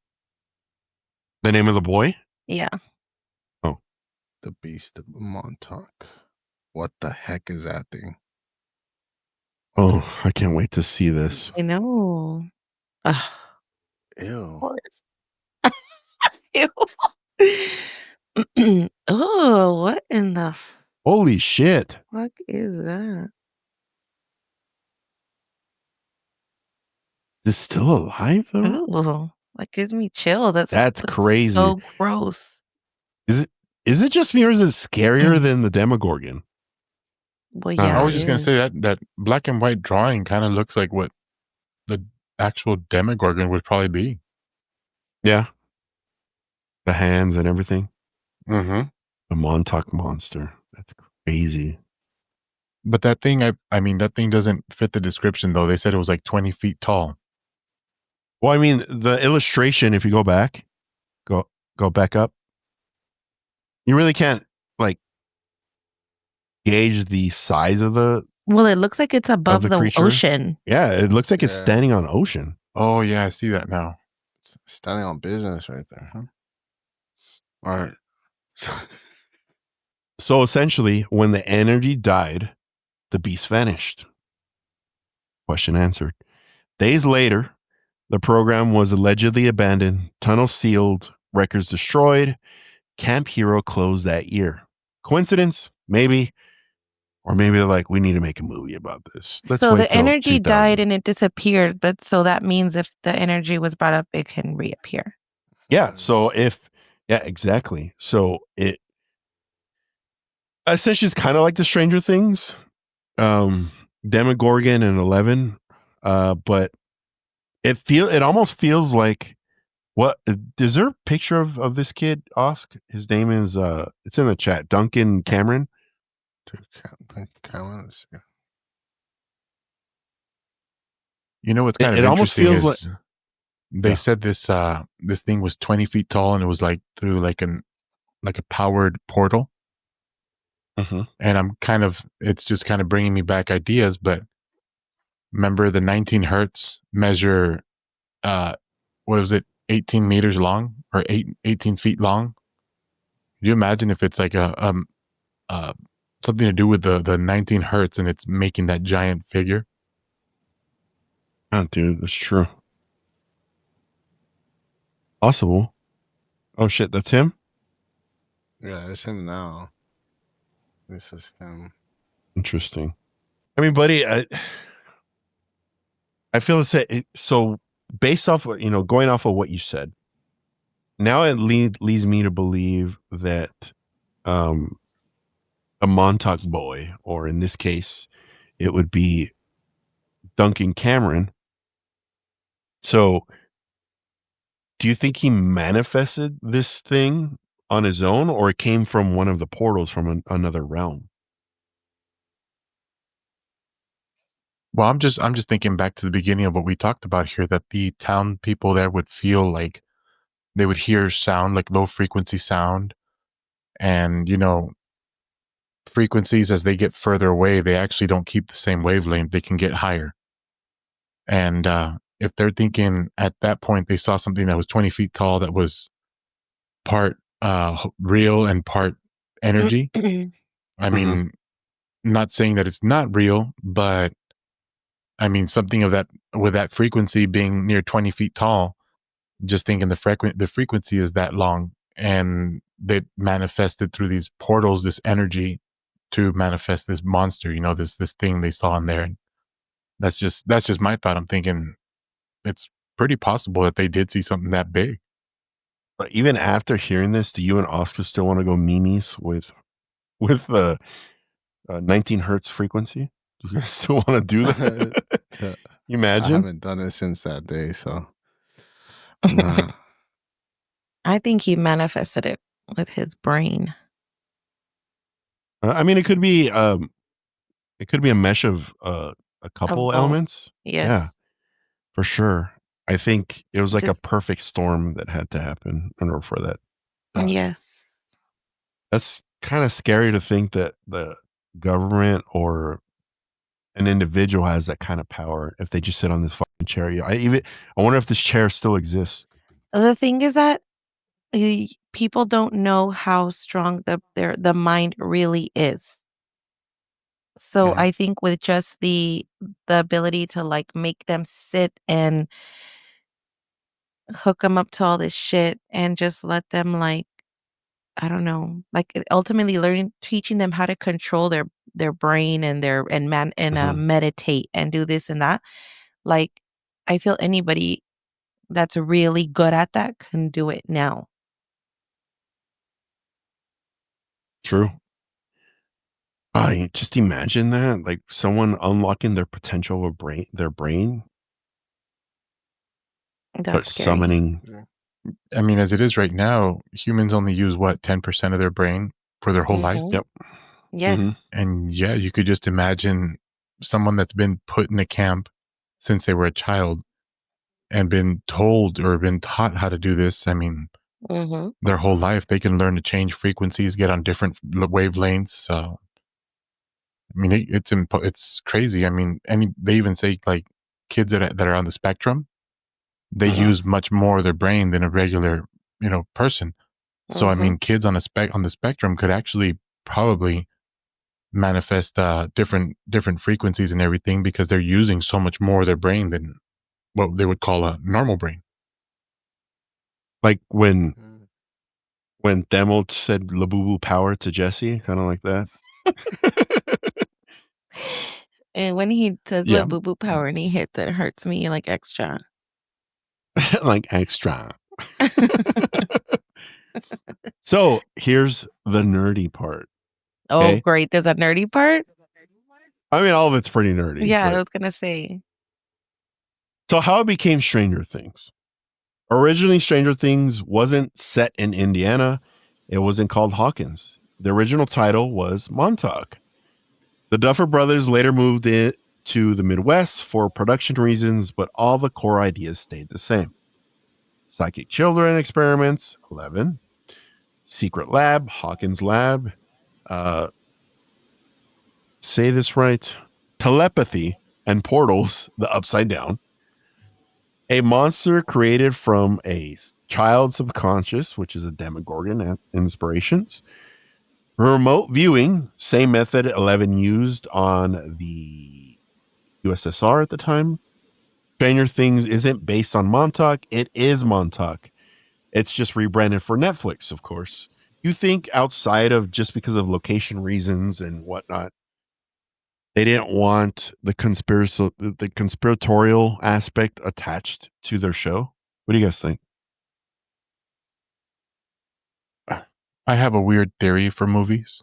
The name of the boy? Yeah. Oh. The Beast of Montauk. What the heck is that thing? Oh, I can't wait to see this. I know. Ugh. Ew. Ew. Oh, what in the Holy shit. fuck is that? Is it still alive though? Oh, that gives me chills. That's crazy. So gross. Is it just me or is it scarier than the Demogorgon? Well, I yeah, was it just gonna is. say that black and white drawing kind of looks like what the actual Demogorgon would probably be. Yeah. The hands and everything. Mm-hmm. The Montauk Monster. That's crazy. But that thing, I mean, that thing doesn't fit the description though. They said it was like 20 feet tall. Well, I mean, the illustration, if you go back, go back up, you really can't like gauge the size of the Well, it looks like it's above the creature. ocean. Yeah, it looks like it's Yeah. standing on ocean. Oh yeah, I see that now. It's standing on business right there, huh? All right. So essentially, when the energy died, the beast vanished. Question answered. Days later, The program was allegedly abandoned, tunnels sealed, records destroyed. Camp Hero closed that year. Coincidence? Maybe. Or maybe they're like, we need to make a movie about this. Let's So wait the till energy 2000. died and it disappeared, but so that means if the energy was brought up, it can reappear. Yeah. So exactly. So it essentially is kind of like the Stranger Things, Demogorgon and 11. But it almost feels like what is there a picture of this kid, Osk? His name is it's in the chat, Duncan Cameron. You know what's kind of It almost interesting feels is they said this thing was 20 feet tall and it was like through like a powered portal. And it's just kind of bringing me back ideas, but remember the 19 hertz measure, what was it, 18 meters long or 18 feet long? Could you imagine if it's like something to do with the 19 hertz and it's making that giant figure? Oh, dude, that's true. Possible. Oh shit, that's him? Yeah, it's him now. This is him. Interesting. I mean, buddy, I feel so based off of, going off of what you said, now it leads me to believe that a Montauk boy, or in this case, it would be Duncan Cameron. So do you think he manifested this thing on his own, or it came from one of the portals from another realm? Well, I'm just thinking back to the beginning of what we talked about here, that the town people there would feel like they would hear sound, like low frequency sound, and frequencies as they get further away, they actually don't keep the same wavelength; they can get higher. And if they're thinking at that point they saw something that was 20 feet tall that was part real and part energy, I mean, not saying that it's not real, but I mean, something of that with that frequency being near 20 feet tall, just thinking the frequency is that long, and they manifested through these portals this energy to manifest this monster, this thing they saw in there. That's just my thought. I'm thinking it's pretty possible that they did see something that big. But even after hearing this, do you and Oscar still want to go memes with the 19 hertz frequency? Do you guys still want to do that? You imagine? I haven't done it since that day, so nah. I think he manifested it with his brain. I mean, it could be a mesh of a couple both. elements. Yes. Yeah, for sure. I think it was like a Just- perfect storm that had to happen in order for that. Yes. That's kind of scary to think that the government or an individual has that kind of power if they just sit on this fucking chair. I wonder if this chair still exists. The thing is that people don't know how strong the mind really is. So I think with just the ability to like make them sit and hook them up to all this shit and just let them like, I don't know, like ultimately teaching them how to control their brain and meditate and do this and that. Like, I feel anybody that's really good at that can do it now. True. I just imagine that, like someone unlocking their potential of their brain, but That's scary. summoning. I mean, as it is right now, humans only use 10% of their brain for their whole life. Yep. Yes. And yeah, you could just imagine someone that's been put in a camp since they were a child and been told or been taught how to do this. I mean, their whole life, they can learn to change frequencies, get on different wavelengths. So, I mean, it's crazy. I mean, they even say like kids that are on the spectrum, they use much more of their brain than a regular, person. So, I mean, kids on the spectrum could actually probably manifest different frequencies and everything because they're using so much more of their brain than what they would call a normal brain. Like when Demel said Labubu power to Jesse, kind of like that. And when he says Yeah. "Let boo boo power" and he hits it, hurts me like extra. Like extra. So here's the nerdy part. Oh, Okay. great! There's a nerdy part. I mean, all of it's pretty nerdy. Yeah, I but- was gonna say. So how it became Stranger Things. Originally, Stranger Things wasn't set in Indiana. It wasn't called Hawkins. The original title was Montauk. The Duffer Brothers later moved it to the Midwest for production reasons, but all the core ideas stayed the same. Psychic children experiments, 11. Secret lab, Hawkins lab. Say this right. Telepathy and portals, the upside down. A monster created from a child subconscious, which is a Demogorgon inspirations. Remote viewing, same method 11 used on the USSR at the time. Stranger Things isn't based on Montauk. It is Montauk. It's just rebranded for Netflix, of course. You think outside of just because of location reasons and whatnot, they didn't want the conspiratorial aspect attached to their show? What do you guys think? I have a weird theory for movies,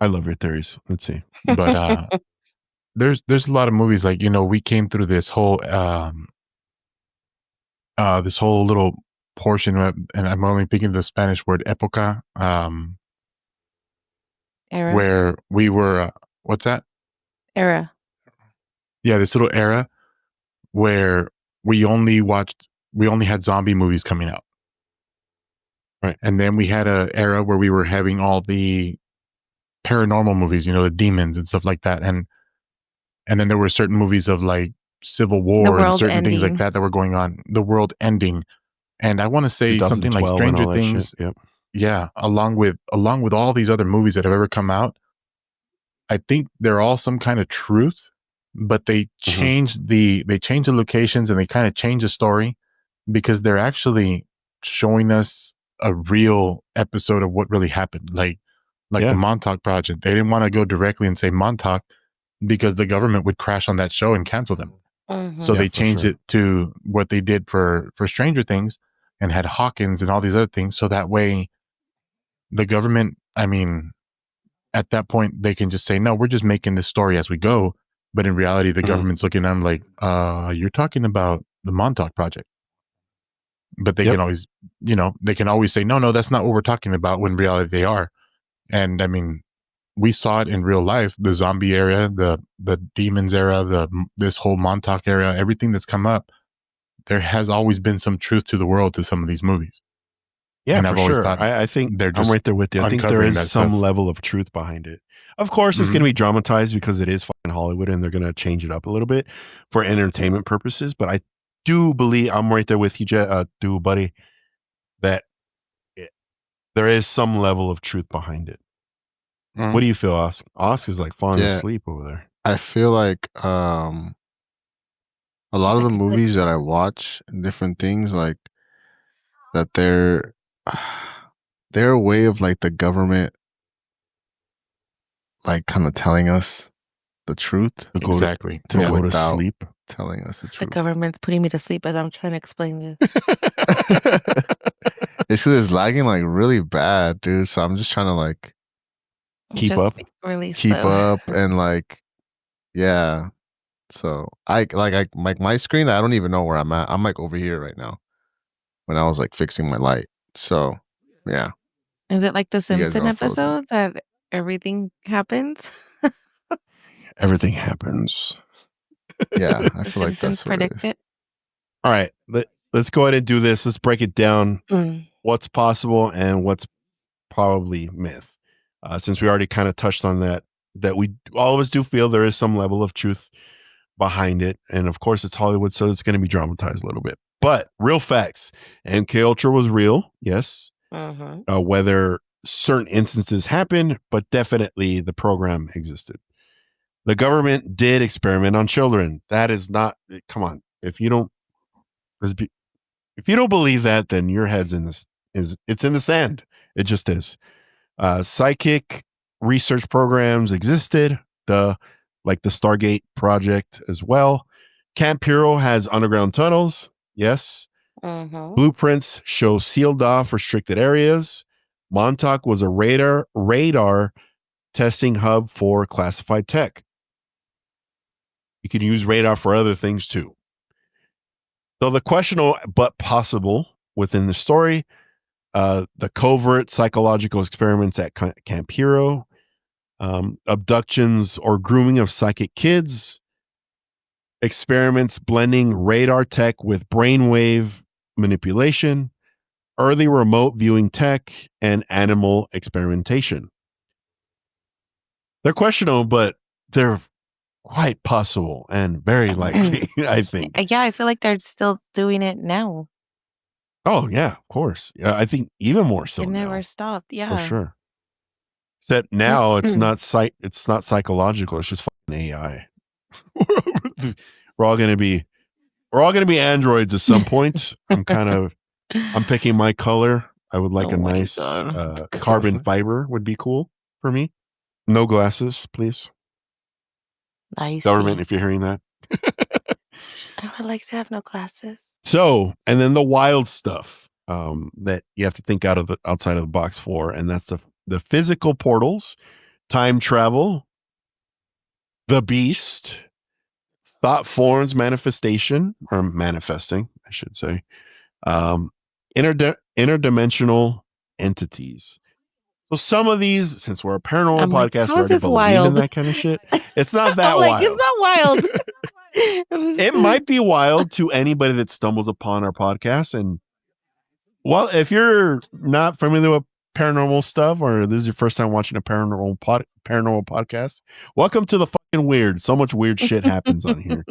I love your theories. Let's see. but there's a lot of movies like, we came through this whole little portion of, and I'm only thinking the Spanish word época, Era. where we were what's that? Era. Yeah, this little era where we only had zombie movies coming out. Right. And then we had a era where we were having all the paranormal movies, the demons and stuff like that. And then there were certain movies of like Civil War and certain things like that were going on, the world ending. And I want to say something like 2012 and Stranger all that Things. shit. Yep. Yeah, along with all these other movies that have ever come out, I think they're all some kind of truth, but they changed the locations and they kind of change the story because they're actually showing us a real episode of what really happened. Like the Montauk Project. They didn't want to go directly and say Montauk because the government would crash on that show and cancel them. So they changed it to what they did for Stranger Things and had Hawkins and all these other things. So that way the government, I mean, at that point they can just say, no, we're just making this story as we go. But in reality, the government's looking at them like, you're talking about the Montauk Project. But they can always, they can always say, no, that's not what we're talking about, when in reality they are. And I mean, we saw it in real life, the zombie era, the demons era, this whole Montauk era, everything that's come up. There has always been some truth to the world to some of these movies. Yeah, and for I've always sure. thought I think they're just I'm right there with you. I think there uncovering is that some stuff. level of truth behind it. Of course, it's going to be dramatized because it is fucking Hollywood and they're going to change it up a little bit for entertainment purposes. But I do believe, I'm right there with you, buddy, that there is some level of truth behind it. What do you feel, Oscar? Oscar's like falling asleep over there. I feel like a lot of the movies that I watch and different things, like that they're a way of like the government like kind of telling us the truth. Exactly. To go to sleep. Telling us the The truth. government's putting me to sleep as I'm trying to explain this. It's because it's lagging like really bad, dude. So I'm just trying to like keep up and like, yeah. So I like my screen. I don't even know where I'm at. I'm like over here right now when I was like fixing my light. So yeah. Is it like the You guys are Simpson all frozen. episodes that everything happens? Everything happens. Yeah, I The feel like Simpsons that's what it is. predict it. All right, let's go ahead and do this. Let's break it down. What's possible and what's probably myth. Since we already kind of touched on that we all of us do feel there is some level of truth behind it, and of course it's Hollywood, so it's going to be dramatized a little bit. But real facts: MKUltra was real, yes. Whether certain instances happened, but definitely the program existed. The government did experiment on children. That is not. Come on, if you don't If you don't believe that, then your head's in this it's in the sand. It just is. Psychic research programs existed, like the Stargate project as well. Camp Hero has underground tunnels. Yes. Mhm. Blueprints show sealed off restricted areas. Montauk was a radar testing hub for classified tech. You can use radar for other things too. So the questionable but possible within the story, the covert psychological experiments at Camp Hero, abductions or grooming of psychic kids, experiments blending radar tech with brainwave manipulation, early remote viewing tech, and animal experimentation. They're questionable, but they're quite possible and very likely, I think. Yeah, I feel like they're still doing it now. Oh, yeah, of course. Yeah, I think even more so It never now, stopped. for Yeah. sure. Except now it's not psychological. It's just fucking AI. We're all gonna be androids at some point. I'm picking my color. I would like Oh a my nice God. carbon fiber would be cool for me. No glasses, please. I Government, see. if you're hearing that. I would like to have no glasses. So, and then the wild stuff that you have to think outside of the box for, and that's the physical portals, time travel, the beast, thought forms manifestation or manifesting, I should say, interdimensional entities. So some of these, since we're a paranormal I'm like, podcast, how we is already this believe in wild? that kind of shit. It's not that I'm like, wild. it's not wild. It might be wild to anybody that stumbles upon our podcast. And well, if you're not familiar with paranormal stuff, or this is your first time watching a paranormal podcast, welcome to the fucking weird. So much weird shit happens on here.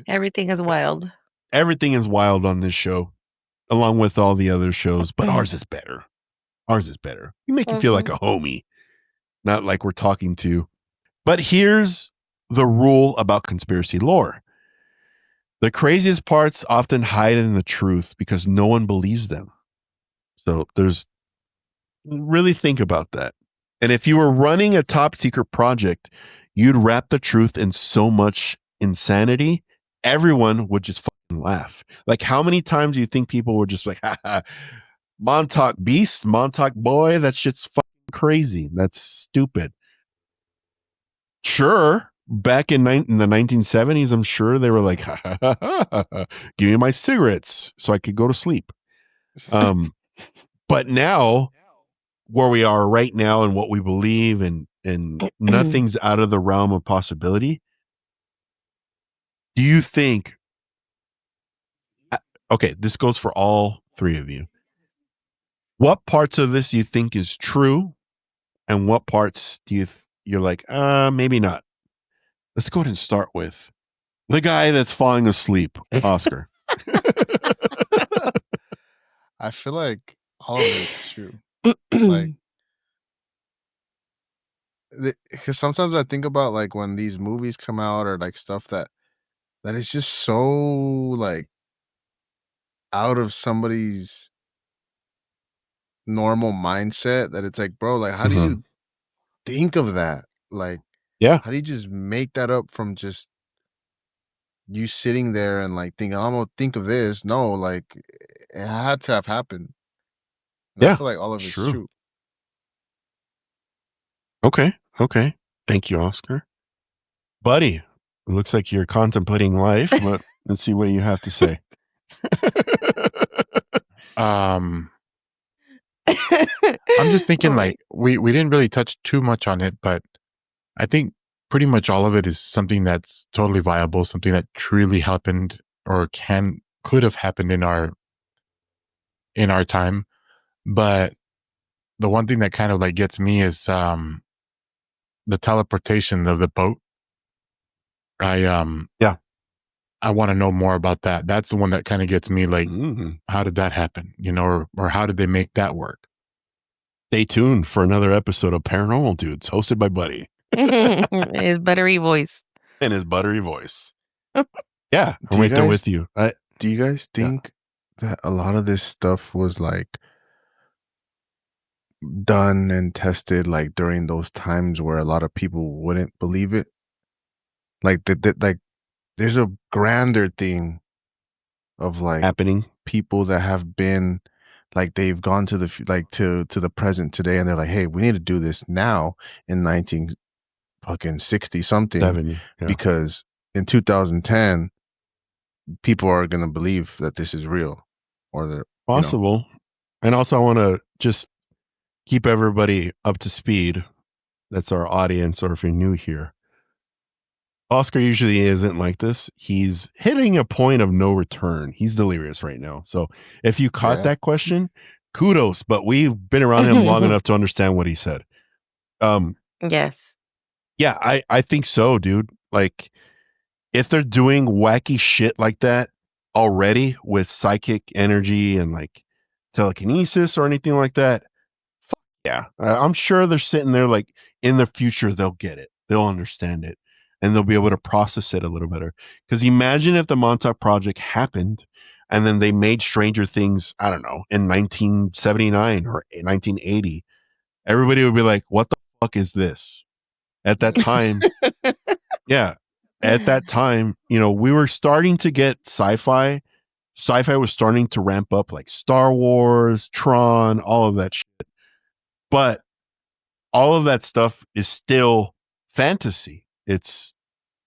Everything is wild. Everything is wild on this show, along with all the other shows, but ours is better. Ours is better. We make you feel like a homie, not like we're talking to. But here's the rule about conspiracy lore. The craziest parts often hide in the truth because no one believes them. So really think about that. And if you were running a top secret project, you'd wrap the truth in so much insanity, everyone would just fucking laugh. Like, how many times do you think people were just like, Montauk beast, Montauk boy, that shit's fucking crazy. That's stupid. Sure, back in the 1970s, I'm sure they were like, give me my cigarettes so I could go to sleep. But now, where we are right now and what we believe and nothing's out of the realm of possibility. Do you think, okay, this goes for all three of you. What parts of this do you think is true? And what parts do you're like, maybe not? Let's go ahead and start with the guy that's falling asleep, Oscar. I feel like all of it's true. Like, because sometimes I think about like when these movies come out or like stuff that is just so like out of somebody's normal mindset that it's like, bro, like how do you think of that? Like, Yeah. how do you just make that up from just you sitting there and like thinking, I'm gonna think of this? No, like it had to have happened. And I Yeah. feel like all of it's true. Okay. Thank you, Oscar. Buddy, it looks like you're contemplating life, but let's see what you have to say. I'm just thinking like we didn't really touch too much on it, but I think pretty much all of it is something that's totally viable, something that truly happened or could have happened in our time. But the one thing that kind of like gets me is the teleportation of the boat. I want to know more about that. That's the one that kind of gets me like, how did that happen? You know, or how did they make that work? Stay tuned for another episode of Paranormal Dudes, hosted by Buddy. His buttery voice. And his buttery voice. Yeah, I'm Do you right there guys- with you. Do you guys Yeah. think that a lot of this stuff was like done and tested like during those times where a lot of people wouldn't believe it? Like like there's a grander thing of like Happening. people that have been like they've gone to the like to the present today, and they're like, hey, we need to do this now in 1960 something 70. Yeah. because in 2010 people are gonna believe that this is real, or they're Possible. And also, I want to just keep everybody up to speed. That's our audience, or if you're new here. Oscar usually isn't like this. He's hitting a point of no return. He's delirious right now. So if you caught that question, kudos. But we've been around him long enough to understand what he said. Yes. Yeah, I think so, dude. Like, if they're doing wacky shit like that already with psychic energy and like telekinesis or anything like that, fuck yeah. I'm sure they're sitting there like in the future, they'll get it. They'll understand it and they'll be able to process it a little better. Because imagine if the Montauk Project happened and then they made Stranger Things, I don't know, in 1979 or 1980. Everybody would be like, what the fuck is this? At that time, yeah. At that time, we were starting to get sci-fi. Sci-fi was starting to ramp up, like Star Wars, Tron, all of that shit. But all of that stuff is still fantasy. It's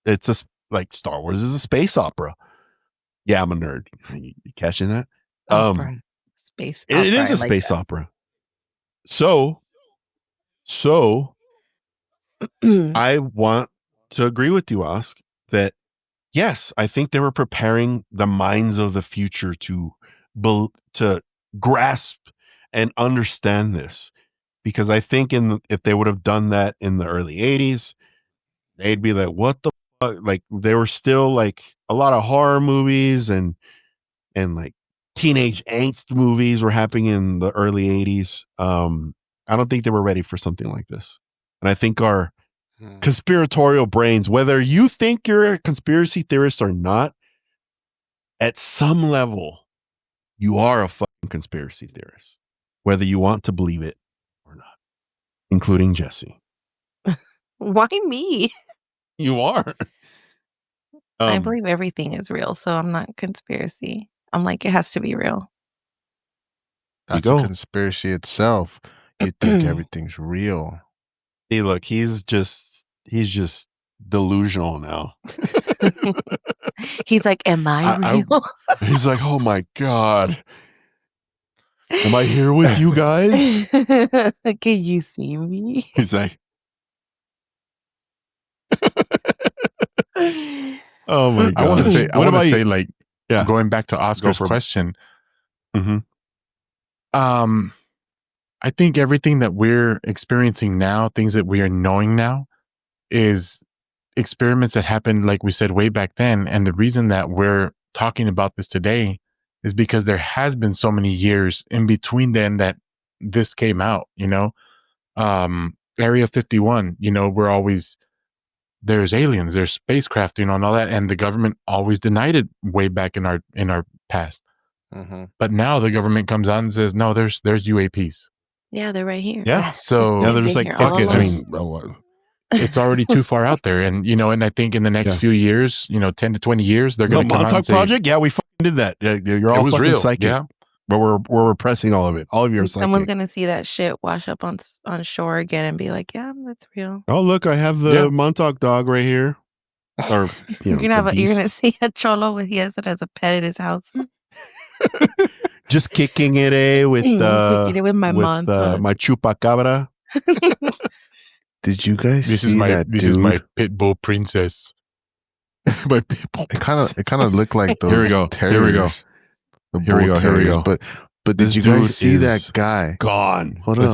just like Star Wars is a space opera. Yeah, I'm a nerd. You catching that? Opera. Space It opera. is a space opera. So I want to agree with you, Ask, that yes, I think they were preparing the minds of the future to grasp and understand this, because I think if they would have done that in the early 80s, they'd be like, what the fuck? Like, they were still like a lot of horror movies and like teenage angst movies were happening in the early 80s. I don't think they were ready for something like this. And I think our conspiratorial brains, whether you think you're a conspiracy theorist or not, at some level, you are a fucking conspiracy theorist, whether you want to believe it or not, including Jesse. Why me? You are. I believe everything is real, so I'm not conspiracy. I'm like, it has to be real. That's a conspiracy itself. You think everything's real. Hey, look, he's just delusional now. He's like, am I real? He's like, oh my God. Am I here with you guys? Can you see me? He's like, oh my God. I want to say, yeah, going back to Oscar's question. Mm-hmm. I think everything that we're experiencing now, things that we are knowing now, is experiments that happened, like we said, way back then. And the reason that we're talking about this today is because there has been so many years in between then that this came out, Area 51, there's aliens, there's spacecraft, and all that. And the government always denied it way back in our past. Mm-hmm. But now the government comes out and says, no, there's UAPs. Yeah, they're right here. Yeah. So yeah, they're just like, fuck it. It's already too far out there. And, and I think in the next few years, 10 to 20 years, they're going to come out and say, Project? Yeah, we fucking did that. You're all fucking real. Psychic. Yeah. But we're repressing all of it. All of you are psychic. Someone's going to see that shit wash up on shore again and be like, yeah, that's real. Oh, look, I have the Montauk dog right here. Or, you're going to see a cholo he has it as a pet at his house. Just kicking it with my my chupacabra. Did you guys see that? This is my pit bull princess. My pit bull. It kind of looked like those. Here we go. Terriers, here we go. The here we go. Terriers. Here we go. But did you guys see that guy? Gone. Hold on.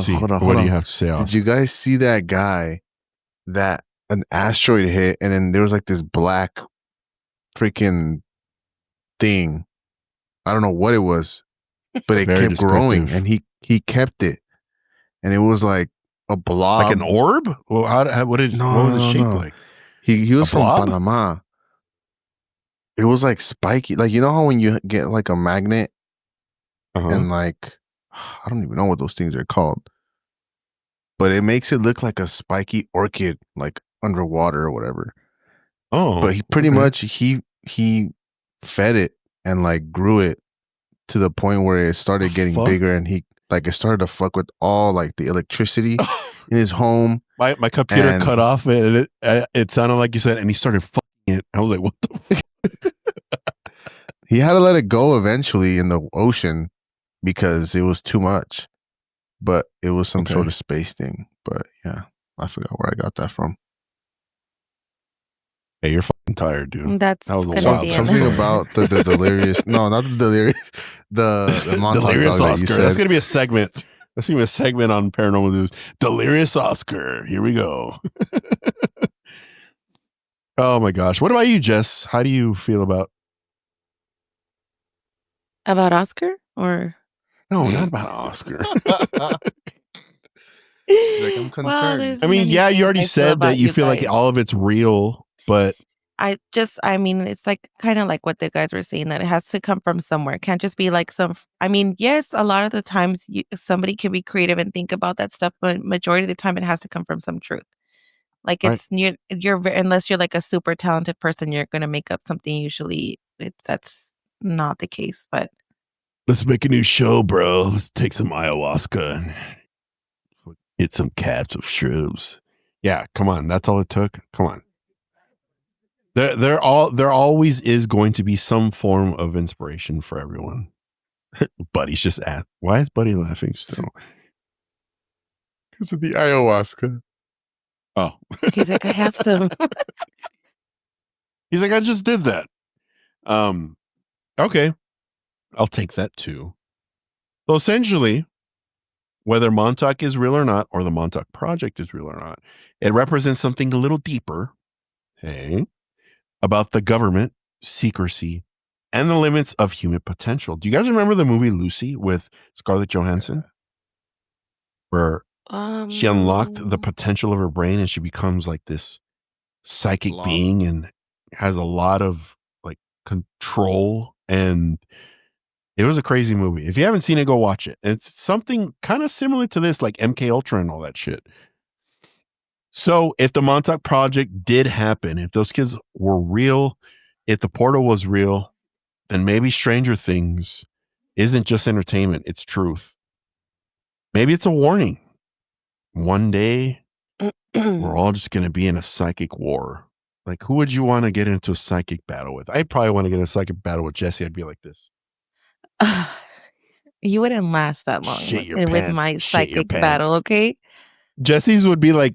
What do you have to say? Did you guys see that guy that an asteroid hit, and then there was like this black freaking thing? I don't know what it was, but it kept growing, and he kept it, and it was like a blob, like an orb. Well, what was it shaped like? He was from Panama. It was like spiky. Like, you know how when you get like a magnet Uh-huh. and like, I don't even know what those things are called, but it makes it look like a spiky orchid, like underwater or whatever. Oh, But he pretty okay. much he fed it and like grew it to the point where it started getting fuck? bigger, and he like it started to fuck with all like the electricity in his home. My computer And cut off and it sounded like you said, and he started fucking it. I was like, what the fuck? he had to let it go eventually in the ocean because it was too much. But it was some sort Okay. of space thing. But yeah, I forgot where I got that from. Hey, you're fucking tired, dude. That's That was a gonna wild be story. Something about the delirious. No, not the delirious. The Montauk Delirious dog that you Oscar. That's said. gonna be a segment. That's gonna be a segment on Paranormal Dudes. Delirious Oscar. Here we go. Oh my gosh. What about you, Jess? How do you feel about? Oscar or No, not about Oscar. He's like, I'm well, concerned. there's I mean, many yeah, you things already I feel said that about you you feel like guys. all of it's real, but I mean, it's like kind of like what the guys were saying that it has to come from somewhere. It can't just be like I mean, yes, a lot of the times somebody can be creative and think about that stuff, but majority of the time it has to come from some truth. Like right. unless you're like a super talented person, you're gonna make up something. Usually, that's not the case. But Let's make a new show, bro. Let's take some ayahuasca and hit some cats of shrooms. Yeah, come on. That's all it took. Come on. There always is going to be some form of inspiration for everyone. Buddy's just asked, why is Buddy laughing still? Because of the ayahuasca. Oh, he's like, I have some. he's like, I just did that. Okay, I'll take that too. So essentially, whether Montauk is real or not, or the Montauk Project is real or not, it represents something a little deeper. Hey, about the government, secrecy, and the limits of human potential. Do you guys remember the movie Lucy with Scarlett Johansson? Where she unlocked the potential of her brain and she becomes like this psychic Blob. being and has a lot of like control, and it was a crazy movie. If you haven't seen it, go watch it. It's something kind of similar to this, like MKUltra and all that shit. So if the Montauk Project did happen, if those kids were real, if the portal was real, then maybe Stranger Things isn't just entertainment, it's truth. Maybe it's a warning. One day, we're all just going to be in a psychic war. Like, who would you want to get into a psychic battle with? I'd probably want to get in a psychic battle with Jesse. I'd be like this. You wouldn't last that long Shit your with pants. my Shit your psychic battle, pants. okay? Jesse's would be like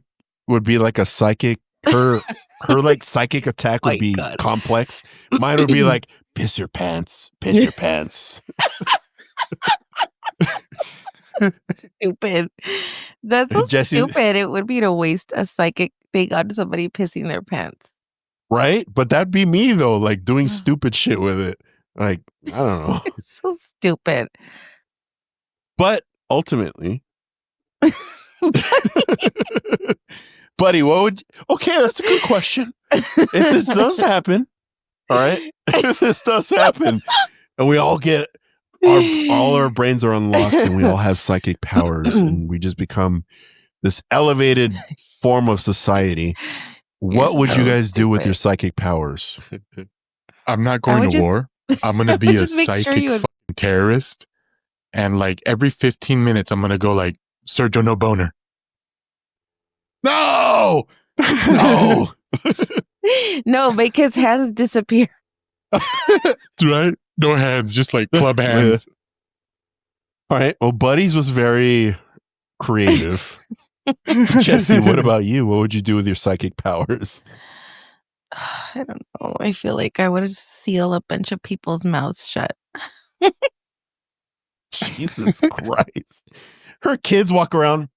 a psychic. Her like psychic attack would My be God. complex. Mine would be like piss your pants, piss your pants. Stupid. That's so Jesse, stupid. It would be to waste a psychic thing on somebody pissing their pants. right? But that'd be me though, like doing stupid shit with it. Like, I don't know. It's so stupid. But ultimately, buddy, what would okay, that's a good question. If this does happen, all right. If this does happen and we all get all our brains are unlocked and we all have psychic powers and we just become this elevated form of society, what would you so guys do with your stupid. psychic powers? I'm not going would to war. I'm going to be a just make sure psychic you would- fucking terrorist. And like every 15 minutes, I'm going to go like, Sergio No Boner. No! No! No, make his hands disappear. Right? No hands, just like club hands. All right. Well, Buddy's was very creative. Jesse, what about you? What would you do with your psychic powers? I don't know. I feel like I would seal a bunch of people's mouths shut. Jesus Christ. Her kids walk around.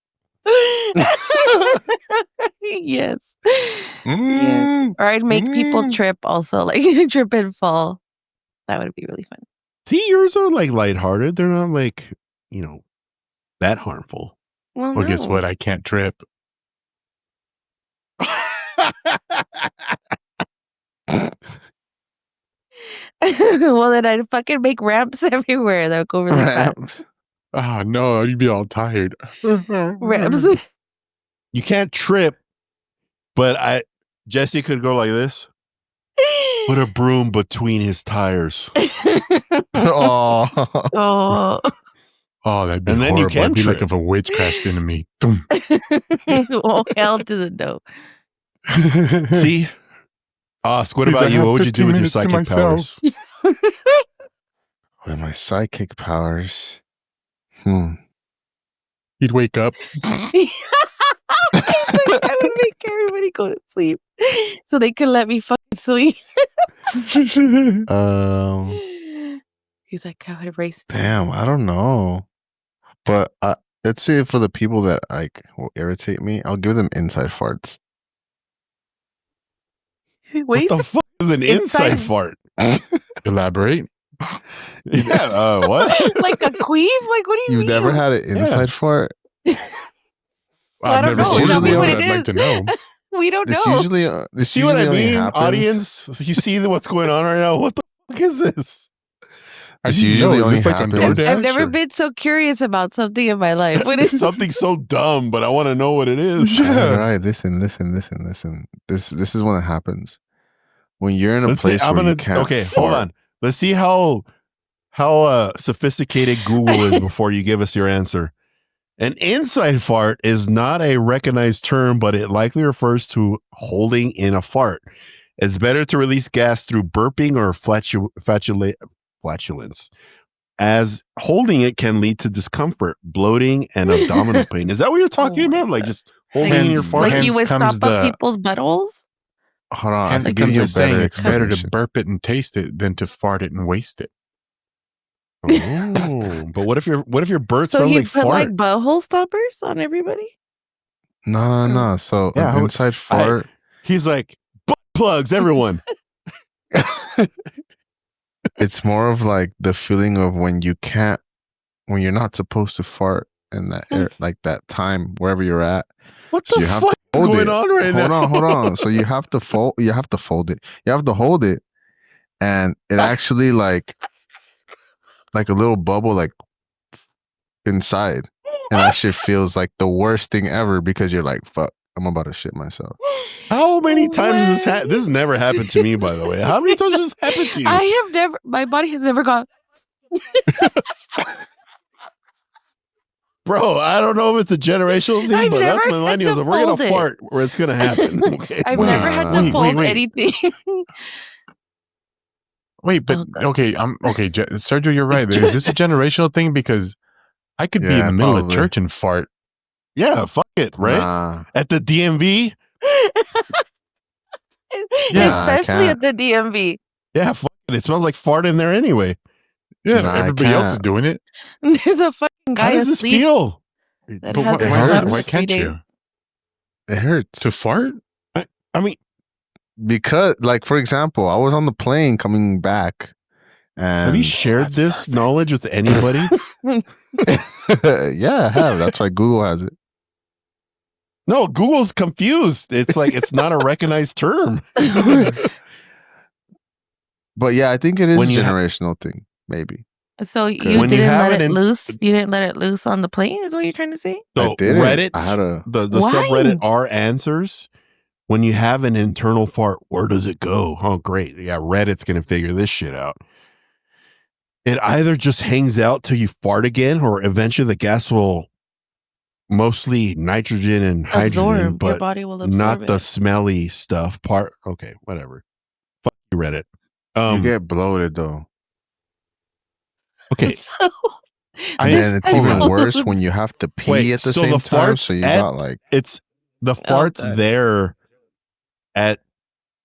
Yes. Yes. Or I'd make people trip also, like trip and fall. That would be really fun. See, yours are like lighthearted. They're not like, that harmful. Well, Well, guess no. what? I can't trip. Well, then I'd fucking make ramps everywhere that would go really fast. Ramps. Oh no, you'd be all tired. Ramps. You can't trip, but Jesse could go like this. Put a broom between his tires. Oh. Oh. Oh, that'd be And then you horrible. can It'd be like trip. if a witch crashed into me. Boom. Well, hell doesn't know. See? Osk, what Please, about I you? have What would you do 15 with your minutes to psychic myself. powers? With my psychic powers. He'd wake up. I would make everybody go to sleep so they could let me fucking sleep. He's like, I would race to Damn, I don't know. But let's say for the people that like will irritate me, I'll give them inside farts. What the fuck is an inside fart? Elaborate. Yeah, what? Like a queef? Like, what do you You've mean? never had an inside fart? I I've don't never know. seen Tell it, me but what it I'd like to is. know. We don't This know. usually this See what usually I only mean, happens. audience? You see what's going on right now? What the fuck is this? I This didn't know. usually Is only this like on happens- DoorDash? I've never or- been so curious about something in my life. What is Something so dumb, but I want to know what it is. Yeah. Right, listen. This is when it happens. When you're in a Let's see, place where you can't okay, fart. hold on. Let's see how sophisticated Google is before you give us your answer. An inside fart is not a recognized term, but it likely refers to holding in a fart. It's better to release gas through burping or flatulence, as holding it can lead to discomfort, bloating, and abdominal pain. Is that what you're talking my about? Like God. just holding in your Hence- fart? like you hence would comes stop up the- people's buttholes? Hold on, I Hence have to give comes you a the saying better it's better to explanation. burp it and taste it than to fart it and waste it. Oh, but what if your bird So smells he like put fart? like butthole stoppers on everybody? No. So Yeah, an inside fart. He's like, butt plugs, everyone. It's more of like the feeling of when you're not supposed to fart in that air, like that time wherever you're at. What So the you have fuck to is hold going it. on right now? Hold on. So you have to fold it. You have to hold it, and it actually like a little bubble like inside, and that shit feels like the worst thing ever because you're like, fuck, I'm about to shit myself. How many times has this What? This has never happened to me, by the way. How many times has this happened to you? I have never, my body has never gone. Bro, I don't know if it's a generational thing, I've but us never had to millennials, if we're fold gonna it. fart, where it's gonna happen. Okay. I've Well, never had to wait, fold wait. anything. Wait, but Oh, okay, Sergio, you're right. Is this a generational thing? Because I could be in Yeah, the middle of probably. church and fart. Yeah, fuck it, right? Nah. At the DMV? Yeah, I especially can't. at the DMV. Yeah, fuck it. It smells like fart in there anyway. Yeah, Nah, I everybody else is can't. doing it. There's a fucking guy How does this asleep feel? that But hasn't it why hurts. slept not? Why in 3 can't days. you? It hurts. To fart? I mean, Because, like, for example, I was on the plane coming back, and have you shared that's this perfect. knowledge with anybody? yeah, I have. That's why Google has it. No, Google's confused. It's like it's not a recognized term. But yeah, I think it is When a you ha- generational thing, maybe. So When you you didn't have let it it in- loose? You didn't let it loose on the plane? Is what you're trying to say? So I didn't. Reddit, I had a. the Why? subreddit R answers. When you have an internal fart, where does it go? Oh, great. Yeah, Reddit's gonna figure this shit out. It either just hangs out till you fart again, or eventually the gas will mostly nitrogen and hydrogen, Absorb. Your but body will absorb not the it. smelly stuff. Okay, whatever. Fuck you, Reddit. You get bloated though, Okay. So, and this then it's even includes- worse when you have to pee Wait, at the so same the time. farts So you at- got like It's the farts God. there at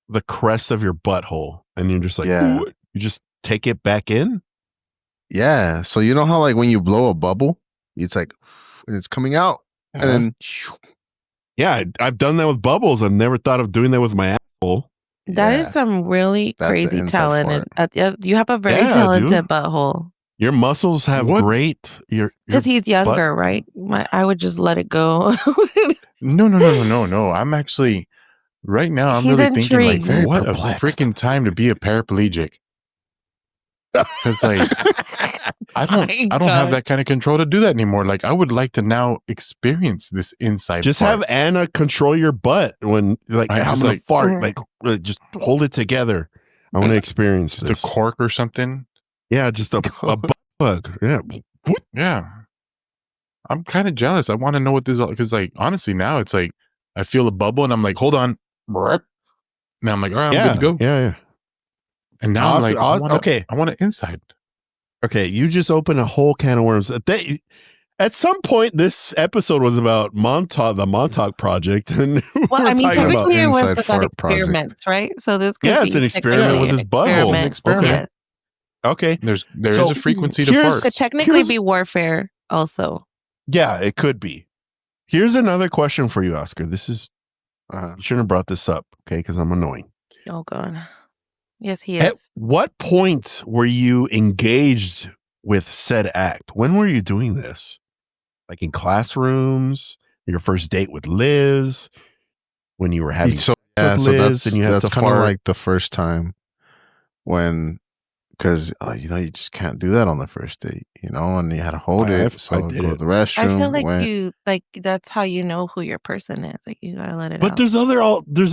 the crest of your butthole, and you're just like, Yeah. "Ooh," you just take it back in. yeah. So you know how like when you blow a bubble, it's like and it's coming out, and then Yeah, I've done that with bubbles. I've never thought of doing that with my asshole. That is yeah. some really That's an crazy inside talent. You have a very Yeah, talented dude. butthole. Your muscles have What? great. Because he's younger, right? I would just let it go. No. I'm actually right now. I'm He's really thinking like, intrigued. what a Perplexed. freaking time to be a paraplegic. Because like I don't have that kind of control to do that anymore. Like I would like to now experience this inside. Just fart. have Anna control your butt when like Right, I'm just gonna like- fart. Like just hold it together. I want to experience just this. a cork or something. Yeah, just a butt plug. Yeah. Yeah. I'm kind of jealous. I want to know what this, because like honestly now it's like I feel a bubble and I'm like, hold on. Now I'm like, all right, I'm good to go. Yeah. And now I'm like, okay. I want it inside. Okay, you just opened a whole can of worms. At some point, this episode was about the Montauk Project, and Well, we're I mean, talking about technically it was Inside about Fart Project. experiments, right? So this could Yeah, be it's an experiment technically with his an butthole. experiment. Okay. There is So, a frequency to here's- fart. Could technically be warfare also. Yeah, it could be. Here's another question for you, Oscar. This is you shouldn't have brought this up, okay? Because I'm annoying. Oh god. Yes, he At is. what point were you engaged with said act? When were you doing this? Like in classrooms, your first date with Liz, when you were having sex with Liz, and you had to kind of fart. like the first time when, because you just can't do that on the first date, and you had to hold I it. So did go to it. the restroom. I feel like went. that's how you know who your person is. Like you gotta let it But out. there's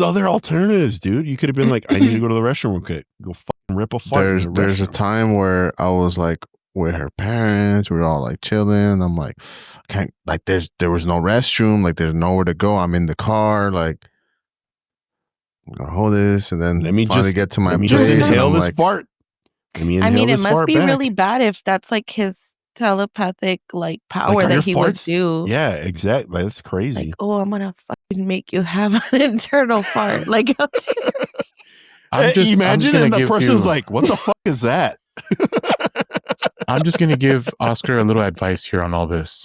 other alternatives, dude. You could have been like, I need to go to the restroom. Okay, go fucking rip a fart. There's a time where I was like with her parents. We were all like chilling. I'm like, can't, like there was no restroom. Like there's nowhere to go. I'm in the car. Like I'm gonna hold this, and then finally get to my place. Just and inhale I'm this like, fart. I mean, it must be really bad if that's like his telepathic like power that he would do. Yeah, exactly. That's crazy. Like, oh, I'm gonna fucking make you have an internal fart. Like, imagine, and the person's like, "What the fuck is that?" I'm just gonna give Oscar a little advice here on all this.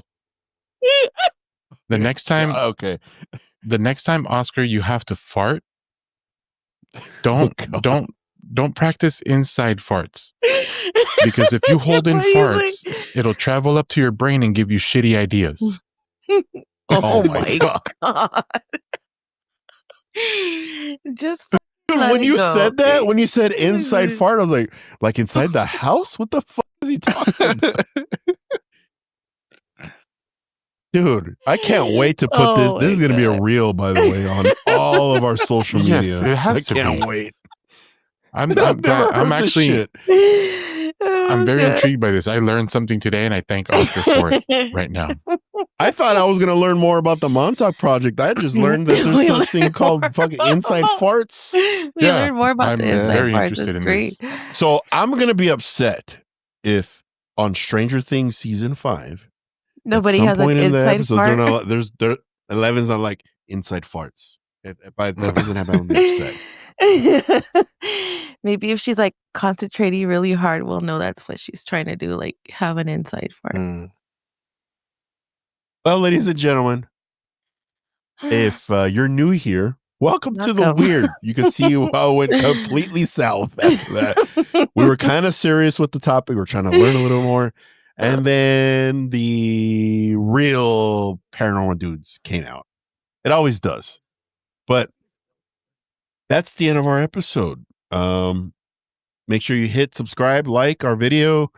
The next time, the next time, Oscar, you have to fart. Don't practice inside farts, because if you hold in farts, it'll travel up to your brain and give you shitty ideas. Oh my god! Just when you said that, when you said inside fart, I was like inside the house? What the fuck is he talking about? Dude, I can't wait to put this. This is going to be a reel, by the way, on all of our social media. Yes, it has to be. I can't wait. I'm shit. I'm very intrigued by this. I learned something today, and I thank Oscar for it right now. I thought I was going to learn more about the Montauk Project. I just learned that there's such thing called fucking inside farts. We learned more about the inside very farts. interested It's in great. this. So I'm going to be upset if on Stranger Things season 5, nobody at some has point an in the inside episode, fart. there's 11's not like inside farts. If that doesn't happen, I'll be upset. Maybe if she's like concentrating really hard, we'll know that's what she's trying to do, like have an inside fart. Well, ladies and gentlemen, if you're new here, welcome to the weird. You can see how it went completely south after that. We were kind of serious with the topic. We're trying to learn a little more. And then the real Paranormal Dudes came out. It always does. But that's the end of our episode. Make sure you hit subscribe, like our video,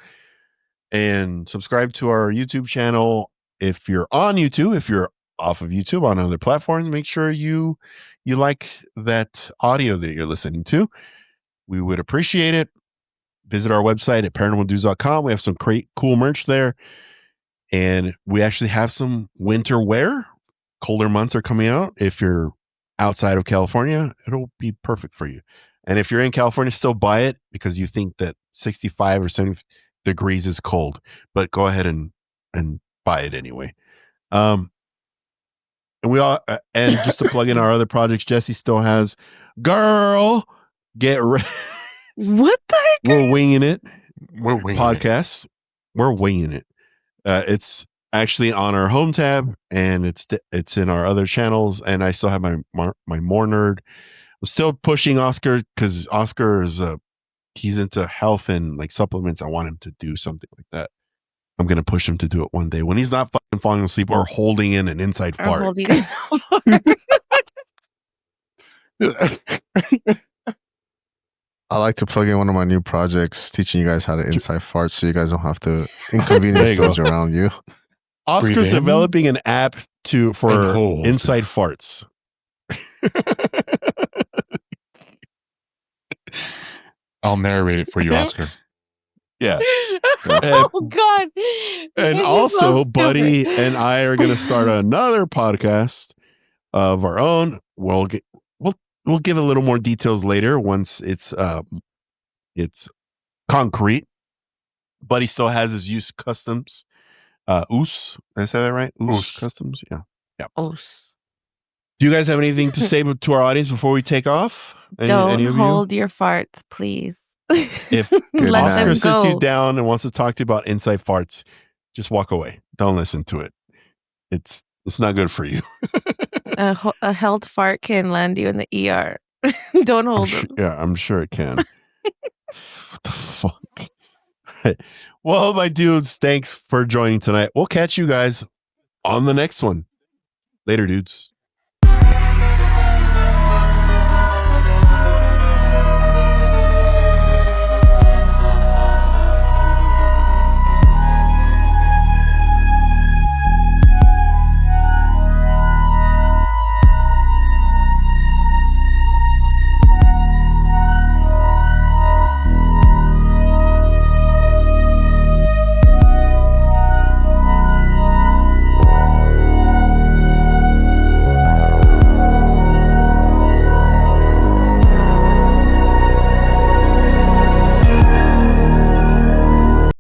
and subscribe to our YouTube channel. If you're on YouTube, if you're off of YouTube on other platforms, make sure you like that audio that you're listening to. We would appreciate it. Visit our website at paranormaldudes.com. We have some great, cool merch there. And we actually have some winter wear. Colder months are coming out. If you're outside of California, it'll be perfect for you. And if you're in California, still buy it because you think that 65 or 70 degrees is cold. But go ahead and buy it anyway. And we all and just to plug in our other projects, Jesse still has Girl Get Ready. What the heck? We're winging it. We're winging podcasts. We're winging it. It's actually on our home tab, and it's in our other channels. And I still have my More Nerd. I'm still pushing Oscar because Oscar is he's into health and like supplements. I want him to do something like that. I'm gonna push him to do it one day when he's not fucking falling asleep or holding in an inside fart. Holding in a fart. I like to plug in one of my new projects, teaching you guys how to inside fart, so you guys don't have to inconvenience There you those go. around you. Oscar's Breathe in developing an app for and hold. inside farts. I'll narrate it for you, Oscar. Yeah. Oh God! And You're so also, stupid. Buddy and I are going to start another podcast of our own. We'll give a little more details later once it's concrete. Buddy still has his use customs. Did I say that right? Oos. Customs. Yeah. Oos. Do you guys have anything to say to our audience before we take off? Don't Any of you? hold your farts, please. If Let Oscar them sits you go. down and wants to talk to you about inside farts, just walk away. Don't listen to it. It's not good for you. A held fart can land you in the ER. Don't hold them. I'm sure it can. What the fuck? Well, my dudes, thanks for joining tonight. We'll catch you guys on the next one. Later, dudes.